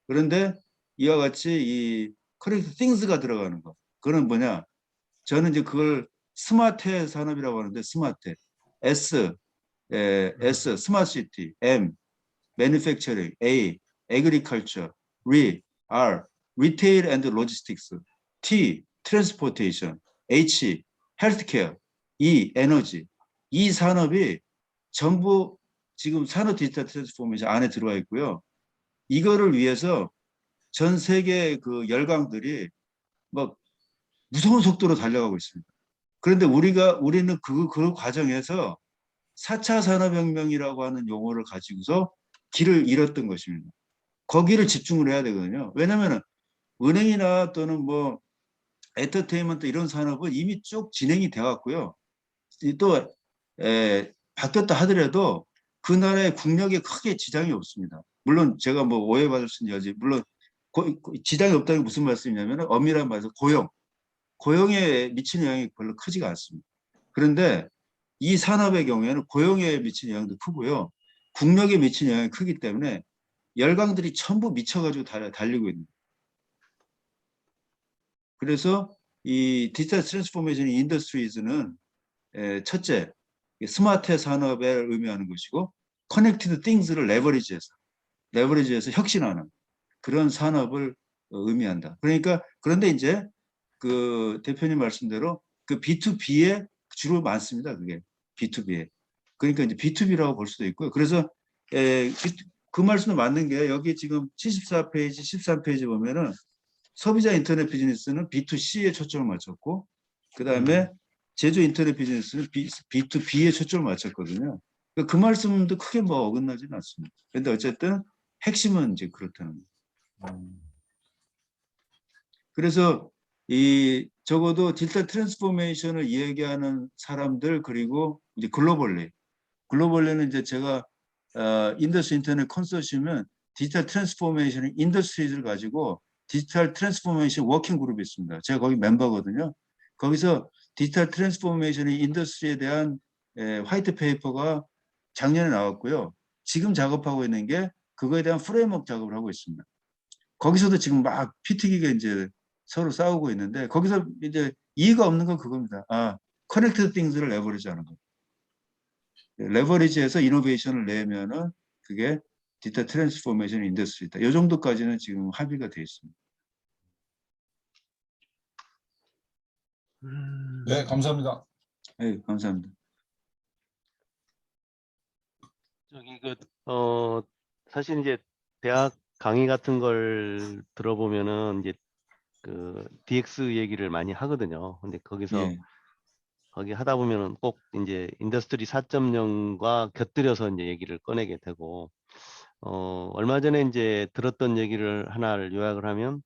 그런데 이와 같이 이 커넥티드 띵스가 들어가는 거. 그건 뭐냐? 저는 이제 그걸 스마트 산업이라고 하는데 스마트 S 스마트 시티, M 매니팩처링, A 애그리컬처, R 리테일 앤드 로지스틱스, T 트랜스포테이션, H 헬스케어, E 에너지. 이 산업이 전부 지금 산업 디지털 트랜스포메이션 안에 들어와 있고요. 이거를 위해서 전 세계 그 열강들이 막 무서운 속도로 달려가고 있습니다. 그런데 우리는 그 과정에서 4차 산업혁명이라고 하는 용어를 가지고서 길을 잃었던 것입니다. 거기를 집중을 해야 되거든요. 왜냐하면 은행이나 또는 뭐 엔터테인먼트 이런 산업은 이미 쭉 진행이 되어 왔고요. 또 바뀌었다 하더라도 그 나라의 국력에 크게 지장이 없습니다. 물론 제가 뭐 오해받을 수 있는 여지 물론 지장이 없다는 게 무슨 말씀이냐면 엄밀한 말해서 고용에 미치는 영향이 별로 크지가 않습니다. 그런데 이 산업의 경우에는 고용에 미치는 영향도 크고요. 국력에 미치는 영향이 크기 때문에 열강들이 전부 미쳐가지고 달리고 있는. 그래서 이 디지털 트랜스포메이션 인더스트리즈는 첫째 스마트 산업을 의미하는 것이고 커넥티드 띵스를 레버리지해서 혁신하는 그런 산업을 의미한다. 그러니까 그런데 이제 그 대표님 말씀대로 그 B2B에 주로 많습니다. 그게 B2B에. 그러니까 이제 B2B라고 볼 수도 있고요. 그래서 그 말씀도 맞는 게 여기 지금 74페이지, 13페이지 보면은 소비자 인터넷 비즈니스는 B2C에 초점을 맞췄고 그다음에 제조 인터넷 비즈니스는 B2B에 초점을 맞췄거든요. 그 말씀도 크게 뭐 어긋나지는 않습니다. 그런데 어쨌든 핵심은 이제 그렇다는 거예요. 그래서 이 적어도 디지털 트랜스포메이션을 이야기하는 사람들 그리고 이제 글로벌리는 이제 제가 인더스트리 인터넷 컨소시엄은 디지털 트랜스포메이션 인더스트리를 가지고 디지털 트랜스포메이션 워킹 그룹이 있습니다. 제가 거기 멤버거든요. 거기서 디지털 트랜스포메이션 인더스트리에 대한 화이트 페이퍼가 작년에 나왔고요. 지금 작업하고 있는 게 그거에 대한 프레임워크 작업을 하고 있습니다. 거기서도 지금 막 피튀기게 이제 서로 싸우고 있는데 거기서 이제 이의가 없는 건 그겁니다. 커넥티드 띵스를 레버리지하는 거. 레버리지해서 이노베이션을 내면은 그게 디지털 트랜스포메이션 인더스트리다. 이 정도까지는 지금 합의가 돼 있습니다. 네, 감사합니다. 네, 감사합니다. 저기 사실 이제 대학 강의 같은 걸 들어보면은 이제 그 DX 얘기를 많이 하거든요. 근데 거기서 예, 거기 하다 보면은 꼭 이제 인더스트리 4.0과 곁들여서 이제 얘기를 꺼내게 되고 얼마 전에 이제 들었던 얘기를 하나를 요약을 하면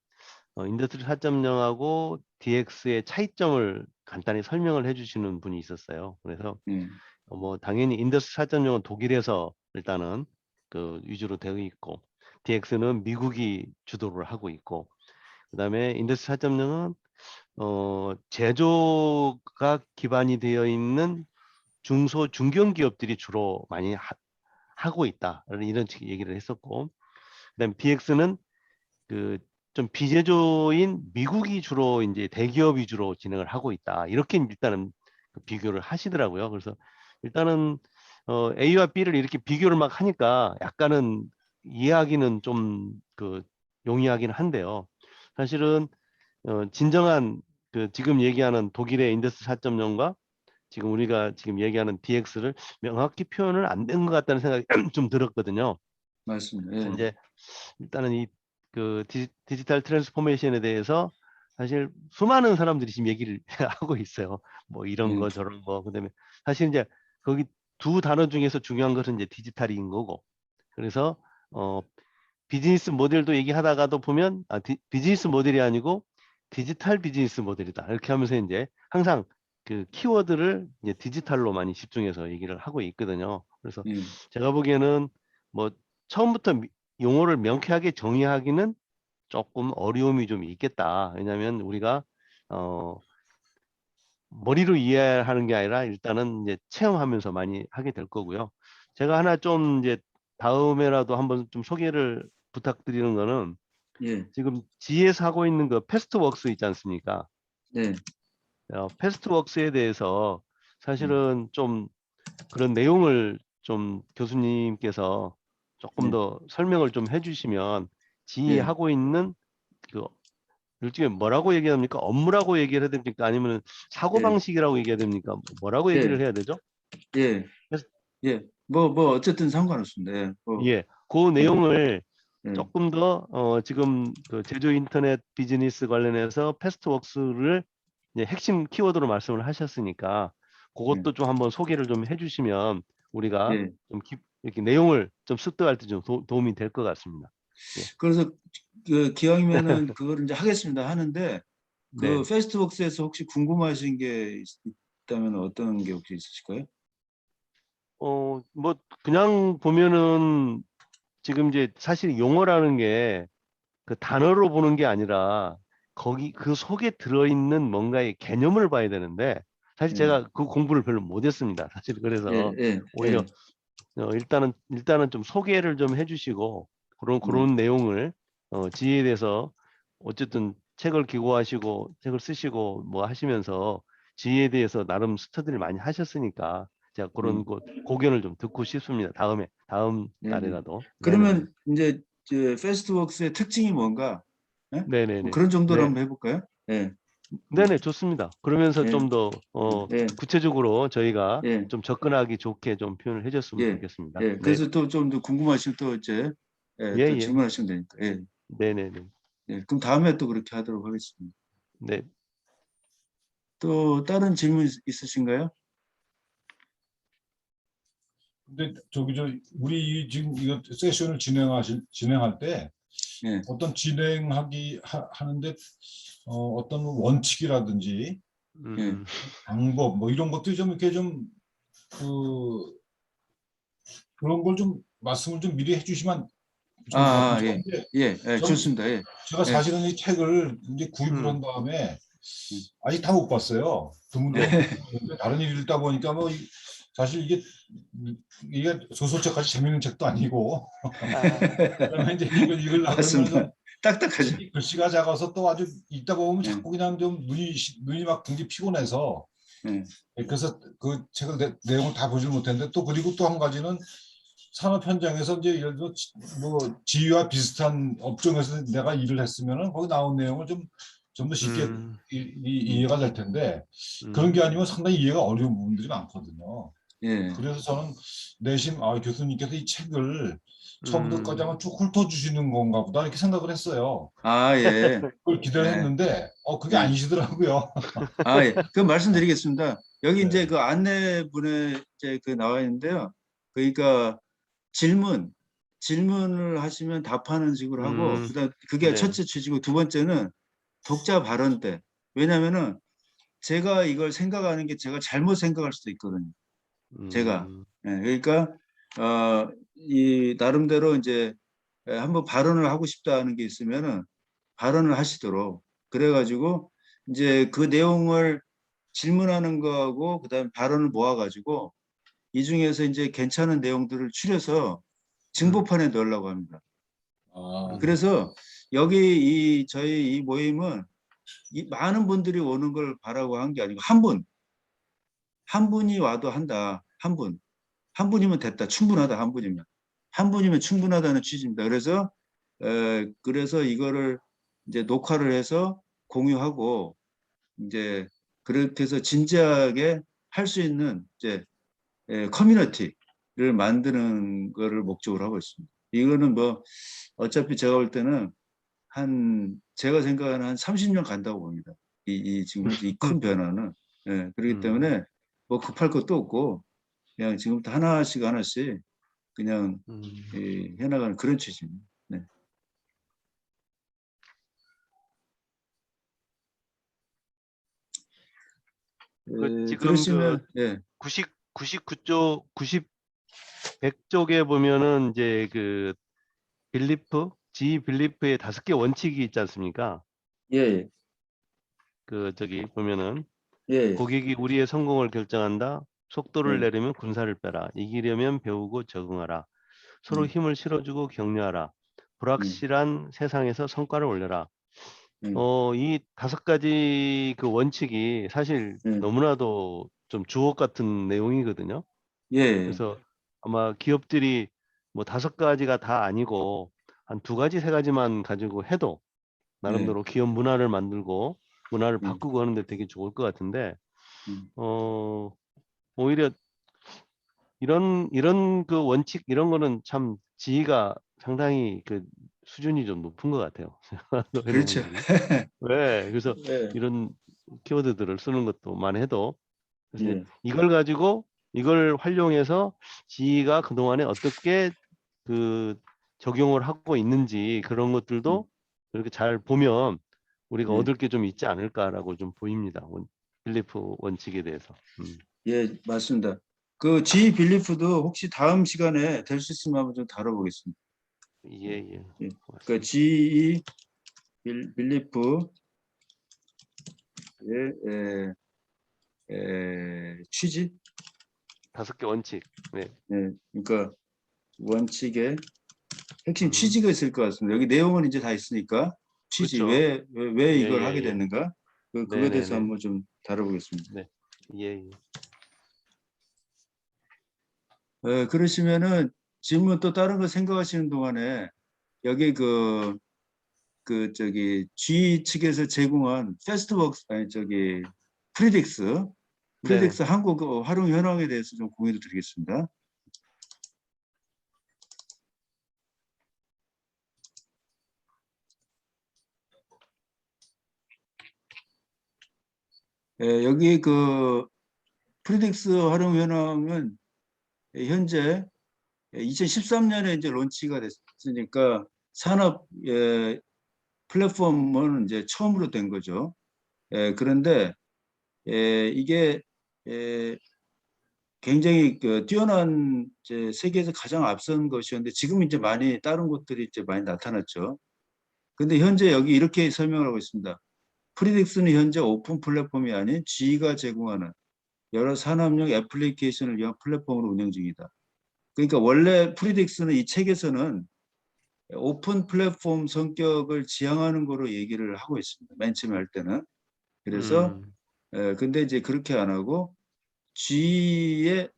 인더스트리 4.0하고 DX의 차이점을 간단히 설명을 해주시는 분이 있었어요. 그래서 예, 뭐 당연히 인더스트리 4.0은 독일에서 일단은 그 위주로 되어 있고 DX는 미국이 주도를 하고 있고 그다음에 인더스트리 4.0은 제조가 기반이 되어 있는 중소 중견 기업들이 주로 많이 하고 있다 이런 얘기를 했었고 그다음에 DX는 그 좀 비제조인 미국이 주로 이제 대기업 위주로 진행을 하고 있다 이렇게 일단은 그 비교를 하시더라고요. 그래서 일단은 A와 B를 이렇게 비교를 막 하니까 약간은 이해하기는 좀 용이하긴 한데요. 사실은 진정한 지금 얘기하는 독일의 인더스트리 4.0과 지금 우리가 지금 얘기하는 DX를 명확히 표현을 안 된 것 같다는 생각이 좀 들었거든요. 맞습니다. 그래서 예. 이제 일단은 이 디지털 트랜스포메이션에 대해서 사실 수많은 사람들이 지금 얘기를 하고 있어요. 뭐 이런 예. 거 저런 거. 그다음에 사실 이제 거기 두 단어 중에서 중요한 것은 이제 디지털인 거고. 그래서 비즈니스 모델도 얘기하다가도 보면 비즈니스 모델이 아니고 디지털 비즈니스 모델이다. 이렇게 하면서 이제 항상 그 키워드를 이제 디지털로 많이 집중해서 얘기를 하고 있거든요. 그래서 예. 제가 보기에는 뭐 처음부터 용어를 명쾌하게 정의하기는 조금 어려움이 좀 있겠다. 왜냐하면 우리가 머리로 이해하는 게 아니라 일단은 이제 체험하면서 많이 하게 될 거고요. 제가 하나 좀 이제 다음에라도 한번 좀 소개를 부탁드리는 거는 예. 지금 G에서 하고 있는 그 패스트웍스 있지 않습니까? 네. 패스트웍스에 대해서 사실은 좀 그런 내용을 좀 교수님께서 조금 네. 더 설명을 좀 해주시면 G에 예. 하고 있는 그 일종의 뭐라고 얘기해야 됩니까? 업무라고 얘기를 해야 됩니까? 아니면 사고방식이라고 얘기해야 됩니까? 뭐라고 예. 얘기를 해야 되죠? 예. 그래서 예. 어쨌든 상관없습니다. 예. 예, 그 내용을 예. 조금 더 지금 그 제조 인터넷 비즈니스 관련해서 패스트웍스를 이제 핵심 키워드로 말씀을 하셨으니까 그것도 좀 한번 소개를 좀 해주시면 우리가 예. 좀 이렇게 내용을 좀 습득할 때 좀 도움이 될 것 같습니다. 예. 그래서 기왕이면은 그걸 이제 하겠습니다. 하는데 그 네. 페스트웍스에서 혹시 궁금하신 게 있다면 어떤 게 혹시 있으실까요? 뭐 그냥 보면은 지금 이제 사실 용어라는 게 그 단어로 보는 게 아니라 거기 그 속에 들어있는 뭔가의 개념을 봐야 되는데 사실 예. 제가 그 공부를 별로 못했습니다. 사실 그래서 예. 오히려 일단은 좀 소개를 좀 해주시고 그런 내용을 지혜에 대해서 어쨌든 책을 기고하시고 책을 쓰시고 뭐 하시면서 지혜에 대해서 나름 스터디를 많이 하셨으니까 제가 그런 고견을 좀 듣고 싶습니다. 다음 달에라도. 그러면 이제 페스트웍스의 특징이 뭔가? 예? 뭐 네네네. 그런 정도로 네. 한번 해볼까요? 예. 네네, 좋습니다. 그러면서 예. 좀 더 예. 구체적으로 저희가 예. 좀 접근하기 좋게 좀 표현을 해줬으면 예. 좋겠습니다. 예. 네. 그래서 또 좀 더 궁금하시면 또 이제 예, 또 예. 질문하시면 되니까. 예. 네네네. 예. 그럼 다음에 또 그렇게 하도록 하겠습니다. 네. 또 다른 질문 있으신가요? 근데 우리 지금 이거 세션을 진행할 때 예. 어떤 하는데 어떤 원칙이라든지 방법 뭐 이런 것들이 좀 이렇게 그런 걸 좀 말씀을 좀 미리 해주시면 좋을 것 같아요. 예. 좋습니다. 예. 제가 사실은 이 책을 이제 구입을 한 다음에 아직 다 못 봤어요. 드문데 다른 일 읽다 보니까 뭐 사실 이게 소설책까지 재밌는 책도 아니고 그러면 이제 이걸 읽으려고 그러면 딱딱하죠. 글씨가 작아서 또 아주 읽다 보면 자꾸 그냥 좀 눈이 막 굉장히 피곤해서 그래서 그 책을 내용을 다 보질 못했는데 또 그리고 또 한 가지는 산업 현장에서 이제 예를 들어 뭐 지휘와 비슷한 업종에서 내가 일을 했으면은 거기 나온 내용을 좀 더 쉽게 이해가 될 텐데 그런 게 아니면 상당히 이해가 어려운 부분들이 많거든요. 예. 그래서 저는 내심 교수님께서 이 책을 처음부터 끝까지 한번 쭉 훑어주시는 건가 보다 이렇게 생각을 했어요. 예. 그걸 기대를 했는데 그게 아니시더라고요. 예. 그 말씀드리겠습니다. 여기 네. 이제 그 안내문에 이제 그 나와 있는데요. 그러니까 질문을 하시면 답하는 식으로 하고 그다음 그게 네. 첫째 취지고 두 번째는 독자 발언 때. 왜냐면은 제가 이걸 생각하는 게 제가 잘못 생각할 수도 있거든요. 제가. 예, 그러니까 이 나름대로 이제 한번 발언을 하고 싶다는 게 있으면은 발언을 하시도록 그래가지고 이제 그 내용을 질문하는 거하고 그다음에 발언을 모아가지고 이 중에서 이제 괜찮은 내용들을 추려서 증보판에 넣으려고 합니다. 그래서 여기 저희 이 모임은 많은 분들이 오는 걸 바라고 한 게 아니고 한 분 한 분이 와도 한다. 한 분이면 됐다. 충분하다. 한 분이면 충분하다는 취지입니다. 그래서 이거를 이제 녹화를 해서 공유하고 이제 그렇게 해서 진지하게 할 수 있는 이제 커뮤니티를 만드는 거를 목적으로 하고 있습니다. 이거는 뭐 어차피 제가 볼 때는 제가 생각하는 한 30년 간다고 봅니다. 지금 현재 이 큰 변화는. 그렇기 때문에 뭐 급할 것도 없고 그냥 지금부터 하나씩 그냥 해나가는 그런 취지입니다. 네. 지금 그러시면 예. 99쪽, 100쪽에 보면은 이제 그 G 빌리프의 5개 원칙이 있지 않습니까? 예. 저기 보면은 예. 고객이 우리의 성공을 결정한다. 속도를 예. 내려면 군사를 빼라. 이기려면 배우고 적응하라. 서로 힘을 실어주고 격려하라. 불확실한 세상에서 성과를 올려라. 이 5가지 그 원칙이 사실 너무나도 좀 주옥 같은 내용이거든요. 예. 그래서 아마 기업들이 뭐 5가지가 다 아니고 한 2가지, 3가지만 가지고 해도 나름대로 기업 문화를 만들고 문화를 바꾸고 하는데 되게 좋을 것 같은데 오히려 이런 그 원칙 이런 거는 참 지위가 상당히 그 수준이 좀 높은 것 같아요. 그렇죠. 네, 그래서 예. 이런 키워드들을 쓰는 것도만 해도 그래서 예. 이걸 활용해서 지위가 그동안에 어떻게 그 적용을 하고 있는지 그런 것들도 이렇게 잘 보면 우리가 예. 얻을 게 좀 있지 않을까라고 좀 보입니다. 빌리프 원칙에 대해서. 예, 맞습니다. 그 G 빌리프도 혹시 다음 시간에 될 수 있으면 한번 좀 다뤄보겠습니다. 예. 그러니까 G 빌리프의 취지, 5개 원칙. 네. 그러니까 원칙의 핵심 음. 취지가 있을 것 같습니다. 여기 내용은 이제 다 있으니까 취지 그렇죠. 왜 이걸 예. 하게 됐는가 그거에 대해서 한번 좀 다뤄보겠습니다. 네. 예. 그러시면은 질문 또 다른 거 생각하시는 동안에 여기 저기 G 측에서 제공한 패스트웍스 프리딕스 네네. 한국 활용 현황에 대해서 좀 공유를 드리겠습니다. 여기 그 프리딕스 활용 현황은 현재 2013년에 이제 론치가 됐으니까 산업 플랫폼은 이제 처음으로 된 거죠. 그런데 이게 굉장히 뛰어난 세계에서 가장 앞선 것이었는데 지금 이제 많이 다른 곳들이 이제 많이 나타났죠. 근데 현재 여기 이렇게 설명을 하고 있습니다. 프리딕스는 현재 오픈 플랫폼이 아닌 G가 제공하는 여러 산업용 애플리케이션을 위한 플랫폼으로 운영 중이다. 그러니까 원래 프리딕스는 이 책에서는 오픈 플랫폼 성격을 지향하는 거로 얘기를 하고 있습니다. 맨 처음에 할 때는. 그래서 근데 이제 그렇게 안 하고 G의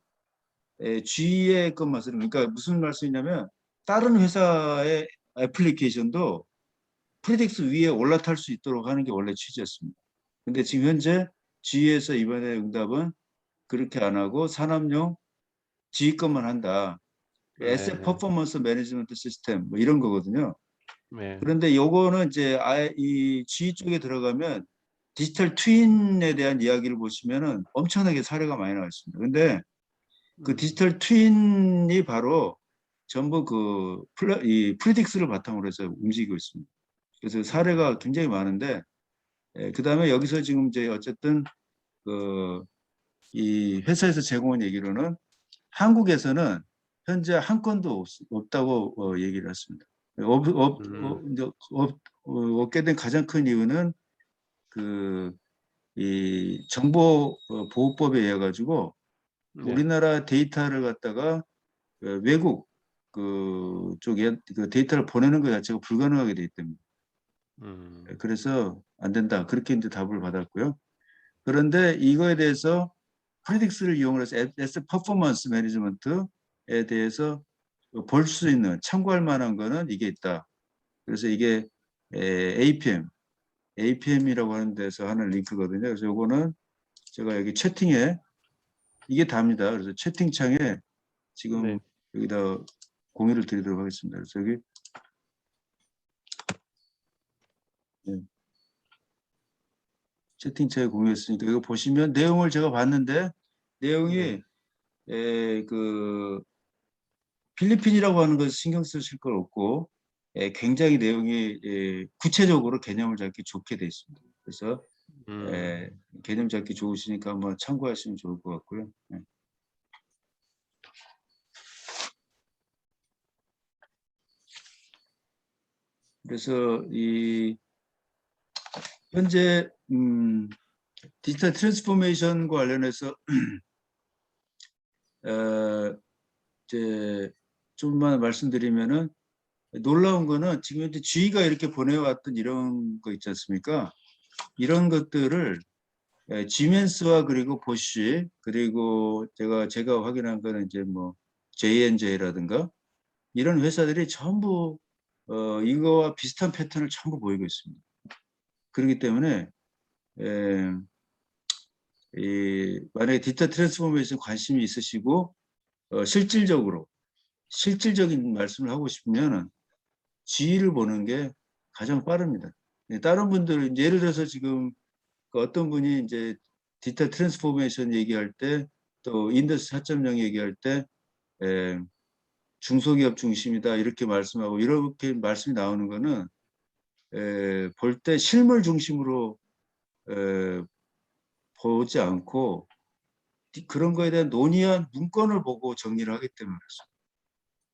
것만 쓰는, 그러니까 무슨 말씀이냐면 다른 회사의 애플리케이션도 프리딕스 위에 올라탈 수 있도록 하는 게 원래 취지였습니다. 근데 지금 현재 G에서 이번에 응답은 그렇게 안 하고 산업용 G 것만 한다. 에셋 퍼포먼스 매니지먼트 시스템 뭐 이런 거거든요. 네. 그런데 요거는 이제 아예 이 G 쪽에 들어가면 디지털 트윈에 대한 이야기를 보시면은 엄청나게 사례가 많이 나와 있습니다. 근데 그 디지털 트윈이 바로 전부 이 프리딕스를 바탕으로 해서 움직이고 있습니다. 그래서 사례가 굉장히 많은데, 그 다음에 여기서 지금 이제 어쨌든 이 회사에서 제공한 얘기로는 한국에서는 현재 한 건도 없다고 얘기를 했습니다. 없게 된 가장 큰 이유는 이 정보보호법에 의해 가지고 우리나라 데이터를 갖다가 외국 쪽에 데이터를 보내는 것 자체가 불가능하게 되기 때문에 그래서 안 된다 그렇게 이제 답을 받았고요. 그런데 이거에 대해서 프리딕스를 이용해서 에셋 퍼포먼스 매니지먼트에 대해서 볼 수 있는 참고할 만한 거는 이게 있다. 그래서 이게 APM이라고 하는 데서 하는 링크거든요. 그래서 요거는 제가 여기 채팅에 이게 답니다. 그래서 채팅창에 지금 네. 여기다 공유를 드리도록 하겠습니다. 그래서 여기 채팅창에 공유했으니까 이거 보시면 내용을 제가 봤는데 내용이 그 필리핀이라고 하는 것을 신경 쓰실 건 없고 굉장히 내용이 구체적으로 개념을 잡기 좋게 돼 있습니다. 그래서 개념 잡기 좋으시니까 한번 참고하시면 좋을 것 같고요. 그래서 이 현재 디지털 트랜스포메이션과 관련해서 이제 좀만 말씀드리면은 놀라운 거는 지금 현재 G가 이렇게 보내왔던 이런 거 있지 않습니까? 이런 것들을 지멘스와 그리고 보쉬 그리고 제가 확인한 거는 이제 뭐 J&J라든가 이런 회사들이 전부 이거와 비슷한 패턴을 전부 보이고 있습니다. 그렇기 때문에 만약에 디지털 트랜스포메이션 관심이 있으시고 실질적인 말씀을 하고 싶으면 G를 보는 게 가장 빠릅니다. 다른 분들은 예를 들어서 지금 어떤 분이 이제 디지털 트랜스포메이션 얘기할 때 또 인더스트리 4.0 얘기할 때 중소기업 중심이다 이렇게 말씀하고 이렇게 말씀이 나오는 거는 볼 때 실물 중심으로 보지 않고 그런 거에 대한 논의한 문건을 보고 정리를 하기 때문에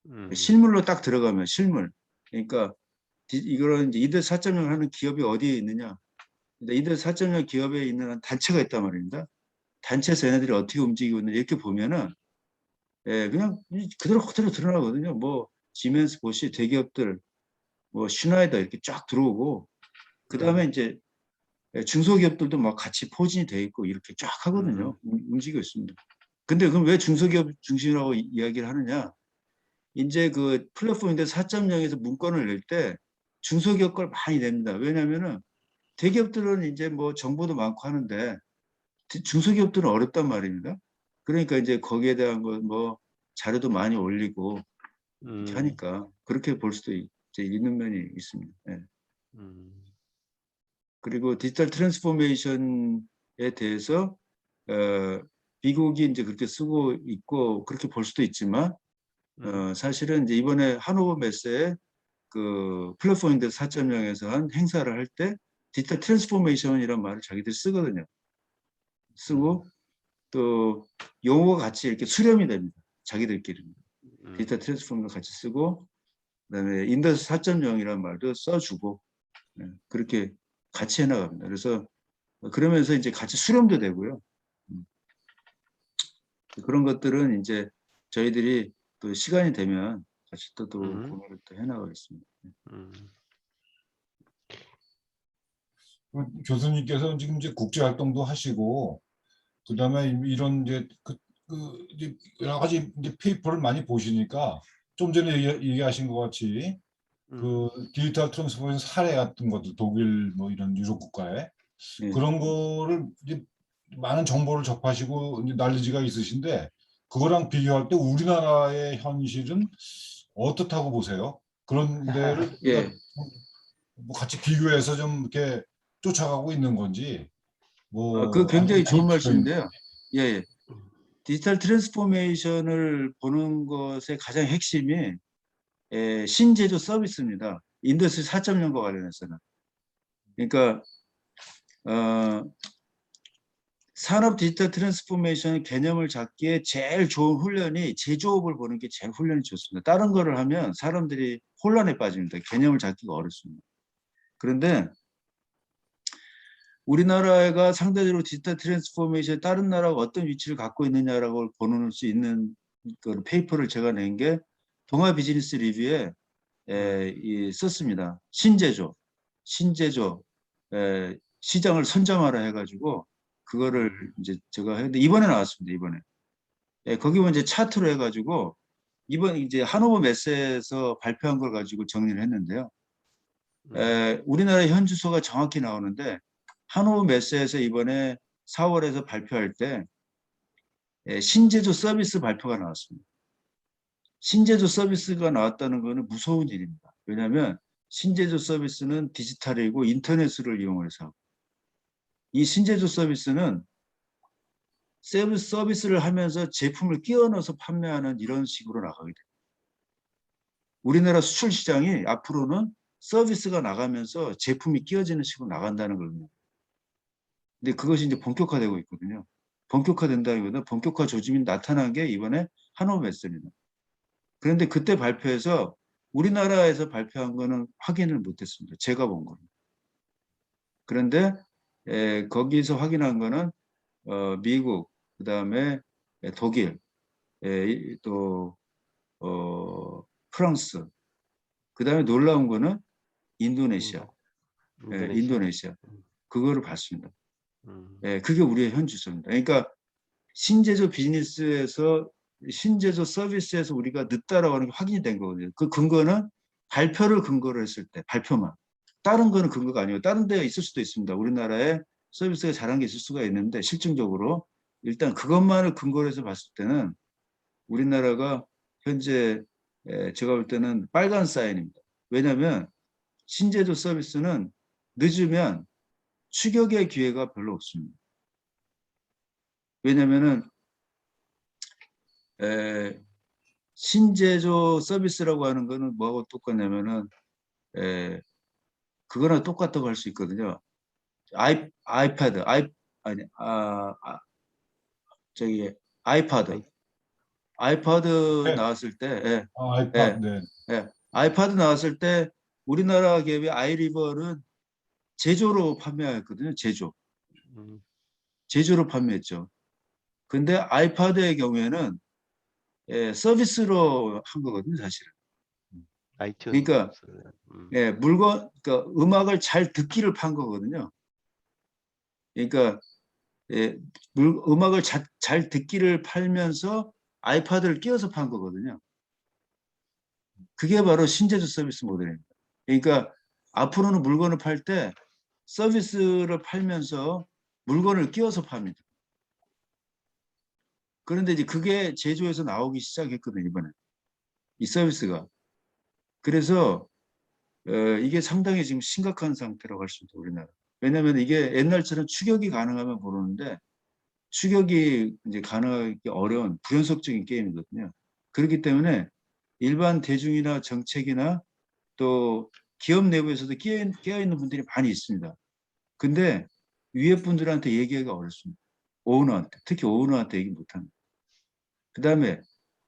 그렇습니다. 실물로 딱 들어가면 실물. 그러니까 이거는 이제 인더스트리 4.0 하는 기업이 어디에 있느냐. 인더스트리 4.0 기업에 있는 단체가 있단 말입니다. 단체에서 얘네들이 어떻게 움직이고 있는지 이렇게 보면은 그냥 그대로 드러나거든요. 뭐 지멘스, 보쉬, 대기업들, 뭐 슈나이더 이렇게 쫙 들어오고 그 다음에 이제 중소기업들도 막 같이 포진이 돼 있고 이렇게 쫙 하거든요. 움직이고 있습니다. 근데 그럼 왜 중소기업 중심이라고 이야기를 하느냐? 이제 그 플랫폼인데 4.0에서 문건을 낼 때 중소기업 걸 많이 냅니다. 왜냐면은 대기업들은 이제 뭐 정보도 많고 하는데 중소기업들은 어렵단 말입니다. 그러니까 이제 거기에 대한 거 뭐 자료도 많이 올리고 이렇게 하니까 그렇게 볼 수도 있는 면이 있습니다. 네. 그리고 디지털 트랜스포메이션에 대해서 미국이 이제 그렇게 쓰고 있고 그렇게 볼 수도 있지만 사실은 이제 이번에 하노버 메스에 그 플랫폼 인덱스 4.0에서 한 행사를 할 때 디지털 트랜스포메이션이라는 말을 자기들이 쓰거든요. 쓰고 또 용어가 같이 이렇게 수렴이 됩니다. 자기들끼리. 디지털 트랜스포메이션 같이 쓰고 그다음에 인더스트리 4.0이라는 말도 써주고 그렇게 같이 해나갑니다. 그래서 그러면서 이제 같이 수렴도 되고요. 그런 것들은 이제 저희들이 또 시간이 되면 같이 또 공유를 또 해나가겠습니다. 교수님께서 지금 이제 국제 활동도 하시고 그다음에 이런 이제 이제 여러 가지 이제 페이퍼를 많이 보시니까 좀 전에 얘기하신 것 같이 그 디지털 트랜스포메이션 사례 같은 것도 독일 뭐 이런 유럽 국가에 그런 거를 이제 많은 정보를 접하시고 이제 날리지가 있으신데 그거랑 비교할 때 우리나라의 현실은 어떻다고 보세요? 그런 데를 뭐 같이 비교해서 좀 이렇게 쫓아가고 있는 건지 뭐 그 굉장히 좋은 아니면 말씀인데요. 예. 디지털 트랜스포메이션을 보는 것의 가장 핵심이 신제조 서비스입니다. 인더스트리 4.0과 관련해서는. 그러니까 산업 디지털 트랜스포메이션 개념을 잡기에 제일 좋은 훈련이 제조업을 보는 게 제일 훈련이 좋습니다. 다른 거를 하면 사람들이 혼란에 빠집니다. 개념을 잡기가 어렵습니다. 그런데 우리나라가 상대적으로 디지털 트랜스포메이션에 다른 나라가 어떤 위치를 갖고 있느냐라고 보는 수 있는 그 페이퍼를 제가 낸 게 동아 비즈니스 리뷰에 썼습니다. 신제조 시장을 선점하라 해가지고 그거를 이제 제가 했는데 이번에 나왔습니다. 이번에. 예, 거기 보면 이제 차트로 해가지고 이번 이제 하노버 메스에서 발표한 걸 가지고 정리를 했는데요. 우리나라 현 주소가 정확히 나오는데 하노버 메스에서 이번에 4월에서 발표할 때 신제조 서비스 발표가 나왔습니다. 신제조 서비스가 나왔다는 것은 무서운 일입니다. 왜냐하면 신제조 서비스는 디지털이고 인터넷을 이용해서 이 신제조 서비스는 서비스를 하면서 제품을 끼워 넣어서 판매하는 이런 식으로 나가게 됩니다. 우리나라 수출 시장이 앞으로는 서비스가 나가면서 제품이 끼워지는 식으로 나간다는 겁니다. 근데 그것이 이제 본격화되고 있거든요. 본격화된다기보다 본격화 조짐이 나타난 게 이번에 하노버 메스입니다. 그런데 그때 발표해서 우리나라에서 발표한 거는 확인을 못했습니다. 제가 본 거는. 그런데 거기서 확인한 거는 미국, 그다음에 독일, 또 프랑스, 그다음에 놀라운 거는 인도네시아, 인도네시아. 그거를 봤습니다. 그게 우리의 현 주소입니다. 그러니까 신제조 비즈니스에서 신제조 서비스에서 우리가 늦다라고 하는 게 확인이 된 거거든요. 그 근거는 발표를 근거로 했을 때 발표만. 다른 거는 근거가 아니고 다른 데가 있을 수도 있습니다. 우리나라에 서비스가 잘한 게 있을 수가 있는데 실증적으로 일단 그것만을 근거로 해서 봤을 때는 우리나라가 현재 제가 볼 때는 빨간 사인입니다. 왜냐하면 신제조 서비스는 늦으면 추격의 기회가 별로 없습니다. 왜냐하면은 신제조 서비스라고 하는 거는 뭐하고 똑같냐면은 그거랑 똑같다고 할 수 있거든요. 아이패드, 아니, 저기 아이파드 네. 나왔을 때, 아이팟, 네. 아이파드 나왔을 때 우리나라 기업의 아이리버는 제조로 판매했거든요. 제조로 판매했죠. 근데 아이파드의 경우에는 서비스로 한 거거든요, 사실은. 그러니까 그러니까 음악을 잘 듣기를 판 거거든요. 그러니까 음악을 잘 듣기를 팔면서 아이파드를 끼워서 판 거거든요. 그게 바로 신제조 서비스 모델입니다. 그러니까 앞으로는 물건을 팔 때 서비스를 팔면서 물건을 끼워서 팝니다. 그런데 이제 그게 제조에서 나오기 시작했거든요, 이번에. 이 서비스가. 그래서 이게 상당히 지금 심각한 상태라고 할 수 있죠, 우리나라. 왜냐하면 이게 옛날처럼 추격이 가능하면 모르는데 추격이 이제 가능하기 어려운 불연속적인 게임이거든요. 그렇기 때문에 일반 대중이나 정책이나 또 기업 내부에서도 깨어있는 분들이 많이 있습니다. 근데 위에 분들한테 얘기하기가 어렵습니다. 오너한테, 특히 오너한테 얘기 못합니다. 그 다음에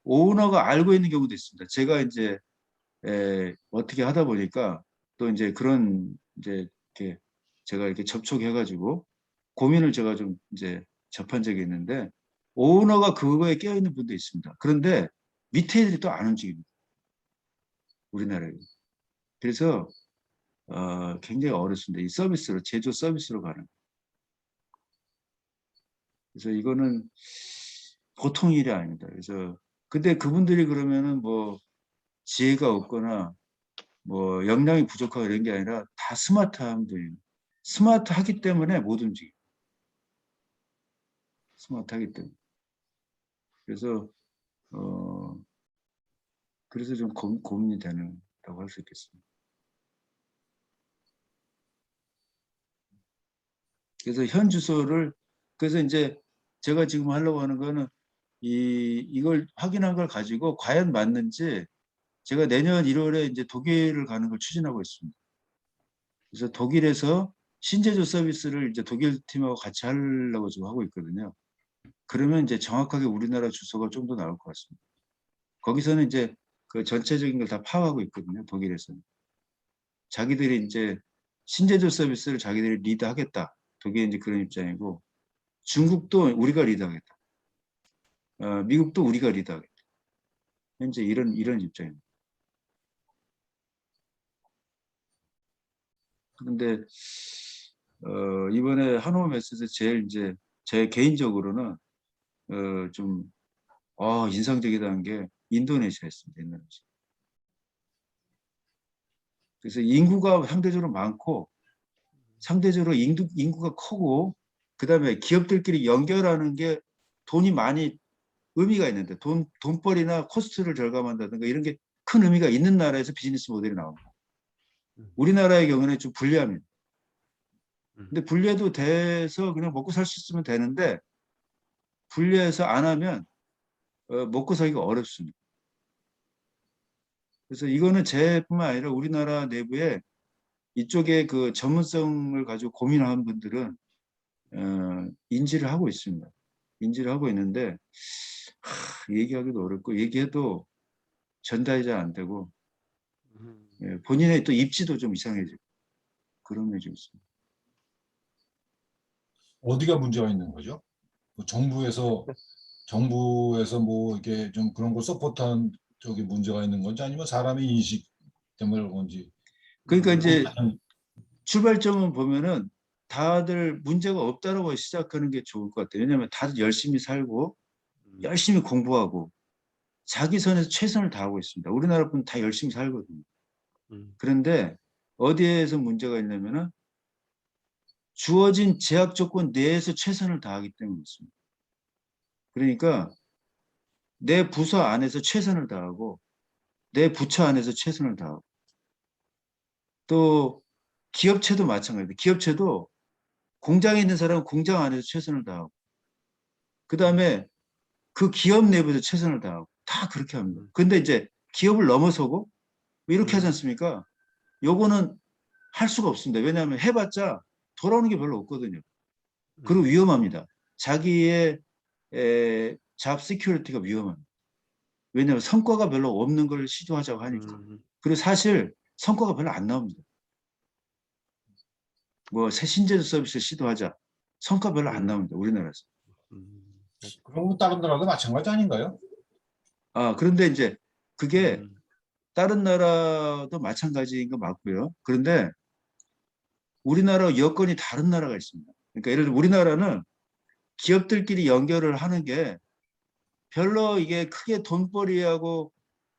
오너가 알고 있는 경우도 있습니다. 제가 이제 어떻게 하다 보니까 또 이제 그런 이제 이렇게 제가 이렇게 접촉해가지고 고민을 제가 좀 이제 접한 적이 있는데 오너가 그거에 깨어있는 분도 있습니다. 그런데 밑에 애들이 또 안 움직입니다. 우리나라에. 그래서 굉장히 어렵습니다. 이 서비스로 제조 서비스로 가는. 그래서 이거는 보통 일이 아닙니다. 그래서 근데 그분들이 그러면은 뭐 지혜가 없거나 뭐 역량이 부족하고 이런 게 아니라 다 스마트한 분입니다. 스마트하기 때문에 못 움직여요. 스마트하기 때문에. 그래서 그래서 좀 고민이 되는다고 할 수 있겠습니다. 그래서 현 주소를 그래서 이제 제가 지금 하려고 하는 거는 이걸 확인한 걸 가지고 과연 맞는지 제가 내년 1월에 이제 독일을 가는 걸 추진하고 있습니다. 그래서 독일에서 신제조 서비스를 이제 독일 팀하고 같이 하려고 지금 하고 있거든요. 그러면 이제 정확하게 우리나라 주소가 좀 더 나올 것 같습니다. 거기서는 이제 그 전체적인 걸 다 파악하고 있거든요. 독일에서는. 자기들이 이제 신제조 서비스를 자기들이 리드하겠다. 독일이 이제 그런 입장이고 중국도 우리가 리드하겠다. 미국도 우리가 리드하겠다. 현재 이런 입장입니다. 그런데 이번에 하노버 메스에서 제일 이제 제 개인적으로는 좀 인상적이다는 게 인도네시아였습니다. 인도네시아. 그래서 인구가 상대적으로 많고 상대적으로 인구가 크고 그다음에 기업들끼리 연결하는 게 돈이 많이 의미가 있는데 돈벌이나 코스트를 절감한다든가 이런 게 큰 의미가 있는 나라에서 비즈니스 모델이 나옵니다. 우리나라의 경우는 좀 불리합니다. 근데 불리해도 돼서 그냥 먹고 살 수 있으면 되는데 불리해서 안 하면 먹고 살기가 어렵습니다. 그래서 이거는 제뿐만 아니라 우리나라 내부에 이쪽에 그 전문성을 가지고 고민하는 분들은 인지를 하고 있습니다. 인지를 하고 있는데 얘기하기도 어렵고 얘기해도 전달이 잘 안 되고 본인의 또 입지도 좀 이상해지고 그런 면이 좀 있습니다. 어디가 문제가 있는 거죠? 뭐 정부에서 뭐 이게 좀 그런 걸 서포트하는 쪽에 문제가 있는 건지 아니면 사람의 인식 때문에 그런 건지. 그러니까 이제 출발점은 보면은 다들 문제가 없다라고 시작하는 게 좋을 것 같아요. 왜냐하면 다들 열심히 살고 열심히 공부하고 자기 선에서 최선을 다하고 있습니다. 우리나라 분은 다 열심히 살거든요. 그런데 어디에서 문제가 있냐면은 주어진 제약 조건 내에서 최선을 다하기 때문에 있습니다. 그러니까 내 부서 안에서 최선을 다하고 내 부처 안에서 최선을 다하고 또 기업체도 마찬가지입니다. 기업체도 공장에 있는 사람은 공장 안에서 최선을 다하고 그 다음에 그 기업 내부에서 최선을 다하고 다 그렇게 합니다. 근데 이제 기업을 넘어서고 이렇게 하지 않습니까? 요거는 할 수가 없습니다. 왜냐하면 해봤자 돌아오는 게 별로 없거든요. 그리고 위험합니다. 자기의 잡 시큐리티가 위험합니다. 왜냐하면 성과가 별로 없는 걸 시도하자고 하니까. 그리고 사실 성과가 별로 안 나옵니다. 뭐 새 신제도 서비스 시도하자. 성과 별로 안 나옵니다. 우리나라에서. 그런 건 다른 나라도 마찬가지 아닌가요? 그런데 이제 그게 다른 나라도 마찬가지인 거 맞고요. 그런데 우리나라 여건이 다른 나라가 있습니다. 그러니까 예를 들어 우리나라는 기업들끼리 연결을 하는 게 별로 이게 크게 돈벌이하고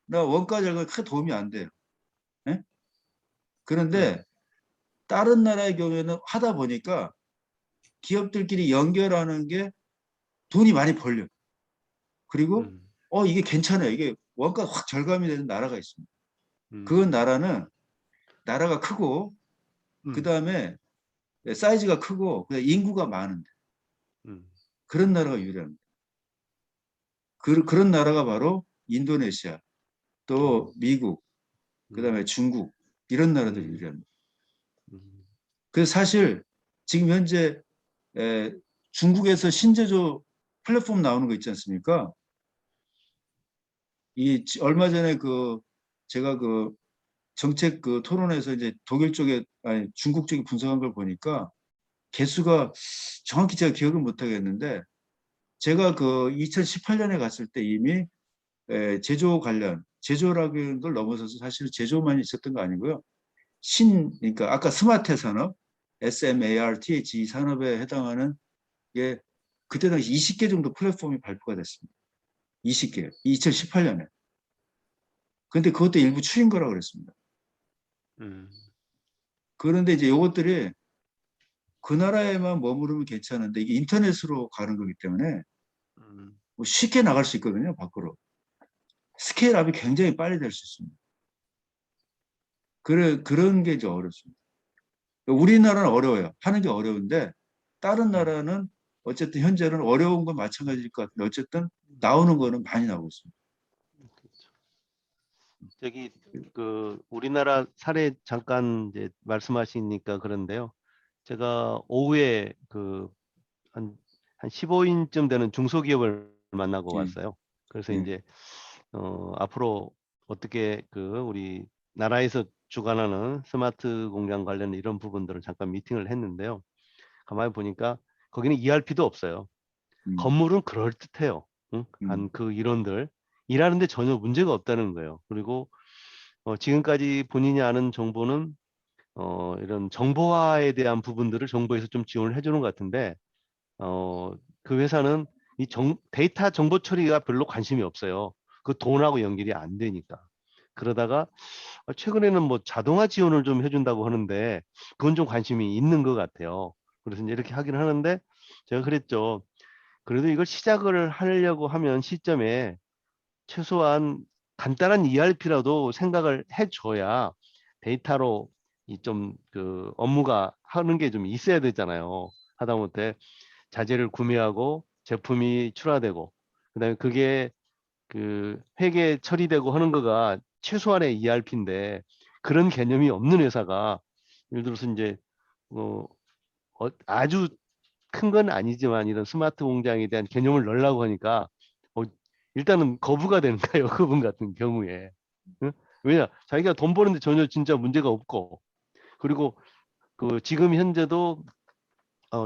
나 원가 절감에 크게 도움이 안 돼요. 네? 그런데 다른 나라의 경우에는 하다 보니까 기업들끼리 연결하는 게 돈이 많이 벌려. 그리고 이게 괜찮아요. 이게 원가 확 절감이 되는 나라가 있습니다. 그 나라가 크고 그 다음에 사이즈가 크고 인구가 많은데 그런 나라가 유리합니다. 그런 나라가 바로 인도네시아, 또 미국, 그 다음에 중국 이런 나라들이 유리합니다. 그래서 사실 지금 현재 중국에서 신제조 플랫폼 나오는 거 있지 않습니까? 얼마 전에 제가 정책 토론에서 이제 독일 쪽에 아니 중국 쪽에 분석한 걸 보니까 개수가 정확히 제가 기억을 못 하겠는데 제가 2018년에 갔을 때 이미 제조 관련 제조라는 걸 넘어서서 사실 제조만 있었던 거 아니고요. 그러니까 아까 스마트 산업, SMART 이 산업에 해당하는 게 그때 당시 20개 정도 플랫폼이 발표가 됐습니다. 20개, 2018년에. 근데 그것도 일부 추린 거라고 그랬습니다. 그런데 이제 이것들이 그 나라에만 머무르면 괜찮은데 이게 인터넷으로 가는 거기 때문에 뭐 쉽게 나갈 수 있거든요, 밖으로. 스케일업이 굉장히 빨리 될 수 있습니다. 그런 게 이제 어렵습니다. 우리나라는 어려워요. 하는 게 어려운데 다른 나라는 어쨌든 현재는 어려운 건 마찬가지일 것 같은데 어쨌든 나오는 거는 많이 나오고 있습니다. 저기 우리나라 사례 잠깐 이제 말씀하시니까 그런데요. 제가 오후에 한 15인쯤 되는 중소기업을 만나고 왔어요. 그래서 이제 앞으로 어떻게 우리 나라에서 주관하는 스마트 공장 관련 이런 부분들을 잠깐 미팅을 했는데요. 가만히 보니까 거기는 ERP도 없어요. 건물은 그럴듯해요. 한 그 이론들 일하는데 전혀 문제가 없다는 거예요. 그리고 지금까지 본인이 아는 정보는 이런 정보화에 대한 부분들을 정부에서 좀 지원을 해주는 것 같은데 그 회사는 이 데이터 정보 처리가 별로 관심이 없어요. 그 돈하고 연결이 안 되니까. 그러다가 최근에는 뭐 자동화 지원을 좀 해준다고 하는데 그건 좀 관심이 있는 것 같아요. 그래서 이제 이렇게 하긴 하는데 제가 그랬죠. 그래도 이걸 시작을 하려고 하면 시점에 최소한 간단한 ERP라도 생각을 해줘야 데이터로 이 좀 그 업무가 하는 게 좀 있어야 되잖아요. 하다못해 자재를 구매하고 제품이 출하되고 그다음에 그게 그 회계 처리되고 하는 거가 최소한의 ERP인데 그런 개념이 없는 회사가 예를 들어서 이제 어, 아주 큰 건 아니지만 이런 스마트 공장에 대한 개념을 넣으려고 하니까 어, 일단은 거부가 되는 거예요. 그분 같은 경우에. 응? 왜냐? 자기가 돈 버는데 전혀 진짜 문제가 없고 그리고 그 지금 현재도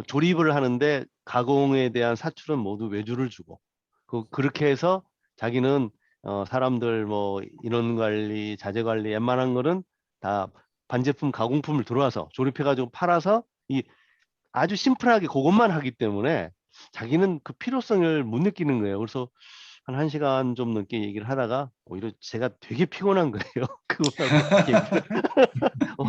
조립을 하는데 가공에 대한 사출은 모두 외주를 주고 그렇게 해서 자기는 사람들 뭐 인원 관리, 자재 관리 웬만한 거는 다 반제품 가공품을 들어와서 조립해가지고 팔아서 이 아주 심플하게 그것만 하기 때문에 자기는 그 필요성을 못 느끼는 거예요. 그래서 한 1시간 좀 넘게 얘기를 하다가 오히려 제가 되게 피곤한 거예요. 그분하고 얘기를. 어,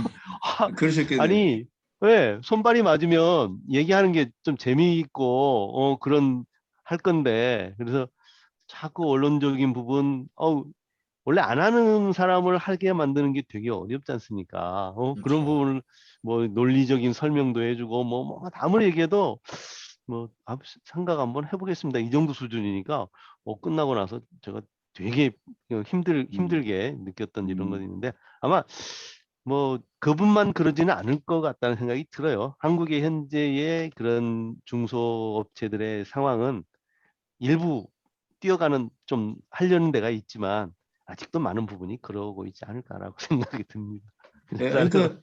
아, 그러셨겠네요. 아니, 왜 손발이 맞으면 얘기하는 게 좀 재미있고 그런 할 건데 그래서 자꾸 언론적인 부분 원래 안 하는 사람을 하게 만드는 게 되게 어렵지 않습니까? 그런 그렇죠. 부분을 뭐 논리적인 설명도 해주고 뭐 아무리 얘기해도 뭐 생각 한번 해보겠습니다. 이 정도 수준이니까 끝나고 나서 제가 되게 음, 힘들게 느꼈던 이런 건 음. 있는데 아마 뭐 그분만 그러지는 않을 것 같다는 생각이 들어요. 한국의 현재의 그런 중소업체들의 상황은 일부 뛰어가는 좀 하려는 데가 있지만 아직도 많은 부분이 그러고 있지 않을까라고 생각이 듭니다. 예, 그래서 그러니까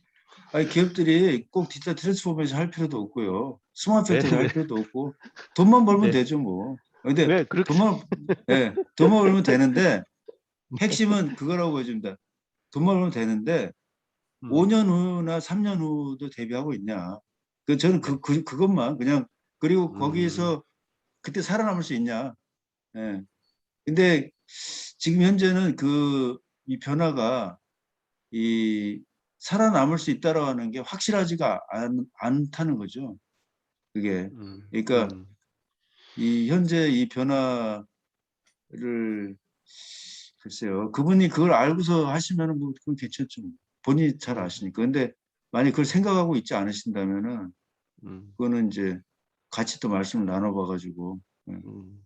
아니, 기업들이 꼭 디지털 트랜스포메이션 할 필요도 없고요. 스마트 팩토리 네네 할 필요도 없고 돈만 벌면 네. 되죠 뭐. 근데 네 그렇게 돈만 벌면 되는데 핵심은 그거라고 보여집니다. 돈만 벌면 되는데 음, 5년 후나 3년 후도 대비하고 있냐. 저는 네. 그것만 그냥 그리고 음, 거기에서 그때 살아남을 수 있냐. 예. 근데 지금 현재는 이 변화가 이 살아남을 수 있다라고 하는 게 확실하지가 않다는 거죠. 그게. 그러니까 음. 이 현재 이 변화를 글쎄요. 그분이 그걸 알고서 하시면은 뭐 그건 괜찮죠. 본인이 잘 음, 아시니까. 근데 만약 그걸 생각하고 있지 않으신다면은 음, 그거는 이제 같이 또 말씀을 나눠봐가지고. 음.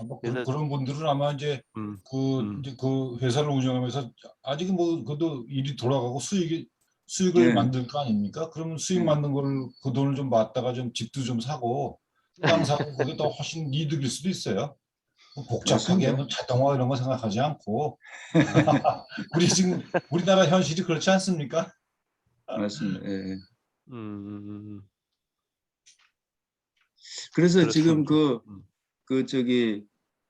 뭐 그래서 그런 분들은 아마 음, 음, 이제 그 회사를 운영하면서 아직은 뭐 그래도 일이 돌아가고 수익을 예, 만들 거 아닙니까? 그러면 수익 예, 만든 거를 그 돈을 좀 받다가 좀 집도 좀 사고 땅 사고 그게 더 훨씬 이득일 수도 있어요. 뭐 복잡하게 맞습니다. 뭐 자동화 이런 거 생각하지 않고 우리 지금 우리나라 현실이 그렇지 않습니까? 맞습니다. 예. 예. 음, 그래서 지금 그렇습니다. 음,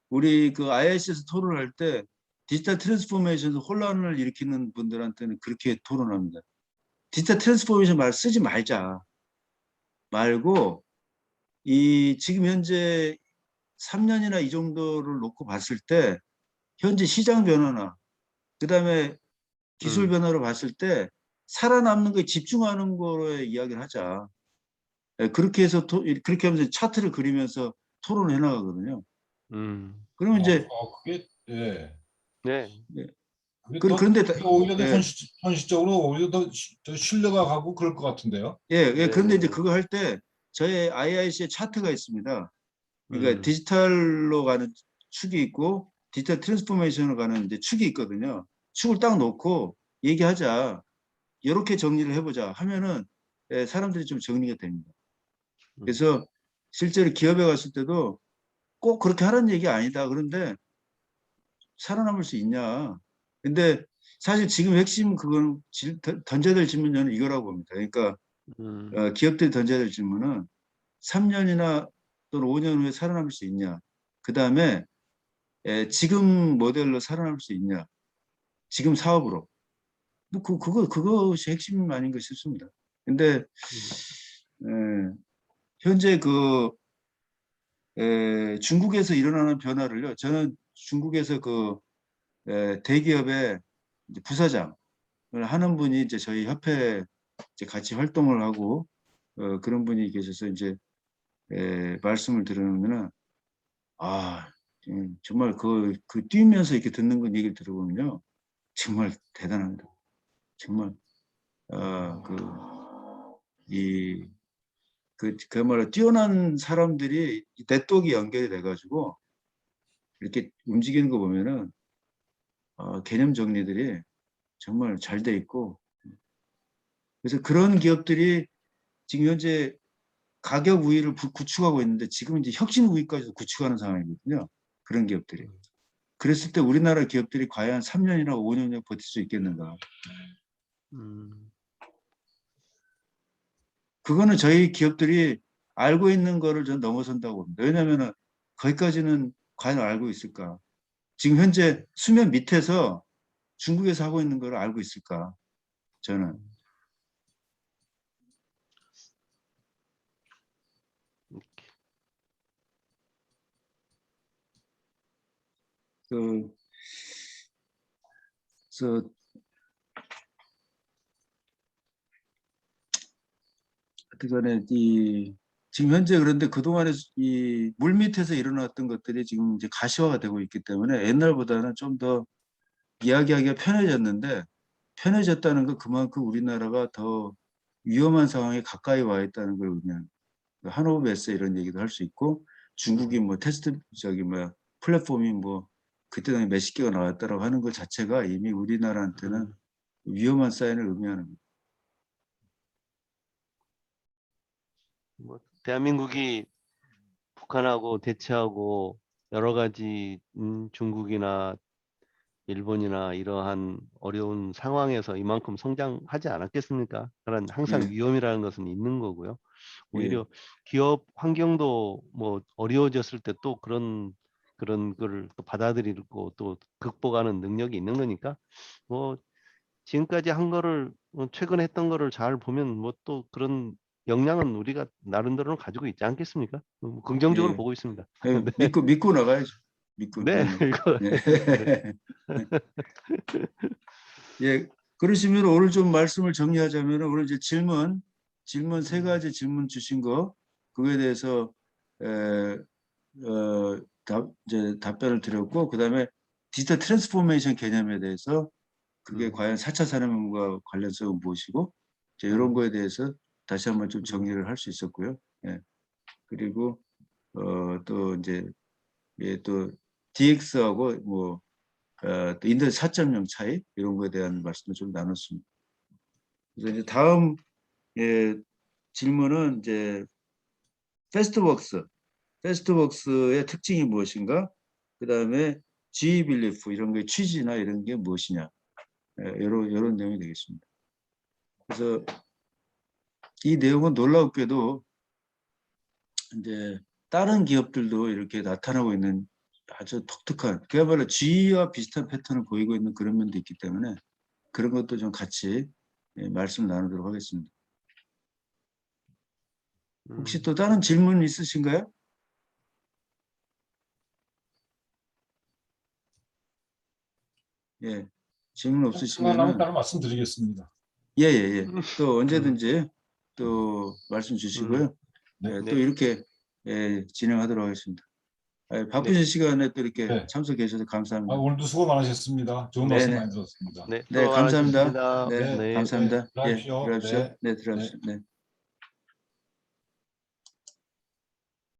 우리 그 IIC에서 토론할 때 디지털 트랜스포메이션에서 혼란을 일으키는 분들한테는 그렇게 토론합니다. 디지털 트랜스포메이션 말 쓰지 말고 지금 현재 3년이나 이 정도를 놓고 봤을 때 현재 시장 변화나 그다음에 기술 음, 변화로 봤을 때 살아남는 거에 집중하는 거에 이야기를 하자. 예, 그렇게 해서 그렇게 하면서 차트를 그리면서 토론을 해나가거든요. 음. 그러면 이제 그게 예. 네. 예, 그게 더 그런데 그게 오히려 더 예, 현실적으로 오히려 더 신뢰가 가고 그럴 것 같은데요. 그런데 이제 네네. 그거 할 때 저희 IIC의 차트가 있습니다. 그러니까 음, 디지털로 가는 축이 있고 디지털 트랜스포메이션으로 가는 이제 축이 있거든요. 축을 딱 놓고 얘기하자. 이렇게 정리를 해보자 하면은 사람들이 좀 정리가 됩니다. 음, 그래서 실제로 기업에 갔을 때도 꼭 그렇게 하라는 얘기 아니다. 그런데 살아남을 수 있냐. 근데 사실 지금 핵심 그건 던져야 될 질문은 이거라고 봅니다. 그러니까 음, 기업들이 던져야 될 질문은 3년이나 또는 5년 후에 살아남을 수 있냐. 그 다음에 지금 모델로 살아남을 수 있냐. 지금 사업으로. 뭐 그것이 핵심 아닌가 싶습니다. 근데 음, 에, 현재 중국에서 일어나는 변화를요. 저는 중국에서 그 대기업의 이제 부사장을 하는 분이 이제 저희 협회 이제 같이 활동을 하고 그런 분이 계셔서 이제 말씀을 들으면은 정말 그 뛰면서 이렇게 듣는 건 얘기를 들어보면요. 정말 대단합니다. 정말 그야말로 뛰어난 사람들이 네트워크 연결이 돼가지고 이렇게 움직이는 거 보면은 개념 정리들이 정말 잘 돼 있고 그래서 그런 기업들이 지금 현재 가격 우위를 구축하고 있는데 지금 이제 혁신 우위까지도 구축하는 상황이거든요. 그런 기업들이. 그랬을 때 우리나라 기업들이 과연 3년이나 5년이나 버틸 수 있겠는가. 그거는 저희 기업들이 알고 있는 거를 전 넘어선다고 봅니다. 왜냐하면 거기까지는 과연 알고 있을까. 지금 현재 수면 밑에서 중국에서 하고 있는 걸 알고 있을까. 저는. 그래서 어쨌든 지금 현재 그런데 그동안에 이 물밑에서 일어났던 것들이 지금 이제 가시화가 되고 있기 때문에 옛날보다는 좀 더 이야기하기가 편해졌는데 편해졌다는 건 그만큼 우리나라가 더 위험한 상황에 가까이 와 있다는 걸 의미합니다. 한오브 메스 이런 얘기도 할 수 있고 중국이 뭐 테스트 플랫폼이 뭐 그때 당시 몇십 개가 나왔다라고 하는 것 자체가 이미 우리나라한테는 위험한 사인을 의미하는 겁니다. 뭐 대한민국이 북한하고 대치하고 여러 가지 중국이나 일본이나 이러한 어려운 상황에서 이만큼 성장하지 않았겠습니까? 그런 항상 예. 위험이라는 것은 있는 거고요. 예. 오히려 기업 환경도 뭐 어려워졌을 때 또 그런 거를 또 받아들이고 또 극복하는 능력이 있는 거니까 뭐 지금까지 한 거를 최근에 했던 거를 잘 보면 뭐 또 그런 역량은 우리가 나름대로는 가지고 있지 않겠습니까? 긍정적으로 예. 보고 있습니다. 예, 네. 믿고 나가야죠. 믿고. 네, 이거 예. 네. 예, 그러시면 오늘 좀 말씀을 정리하자면 오늘 이제 질문 세 가지 질문 주신 거 그거에 대해서 이제 답변을 드렸고 그다음에 디지털 트랜스포메이션 개념에 대해서 그게 과연 4차 산업혁명과 관련성은 무엇이고 이제 이런 거에 대해서 다시 한번 좀 정리를 할 수 있었고요. 예. 그리고 또 이제 또 DX하고 뭐 또 인터넷 4.0 차이 이런 거에 대한 말씀을 좀 나눴습니다. 그래서 이제 다음 질문은 이제 패스트웍스의 특징이 무엇인가? 그 다음에 G 빌리프 이런 게 취지나 이런 게 무엇이냐? 이런 내용이 되겠습니다. 그래서 이 내용은 놀랍게도 이제 다른 기업들도 이렇게 나타나고 있는 아주 독특한 그야말로 G와 비슷한 패턴을 보이고 있는 그런 면도 있기 때문에 그런 것도 좀 같이 말씀 나누도록 하겠습니다. 혹시 또 다른 질문 있으신가요? 예, 질문 없으시면은 따로 말씀드리겠습니다. 예. 또 언제든지 또 말씀 주시고요. 네. 예, 네. 또 이렇게 진행하도록 하겠습니다. 바쁘신 시간에 또 이렇게 네. 참석해 주셔서 감사합니다. 오늘도 수고 많으셨습니다. 좋은 네네. 말씀 많이 들었습니다. 네, 네, 감사합니다. 수고하셨습니다. 네, 네. 감사합니다. 들어가십시오. 들어가십시오. 네. 네, 들어가십시오. 네.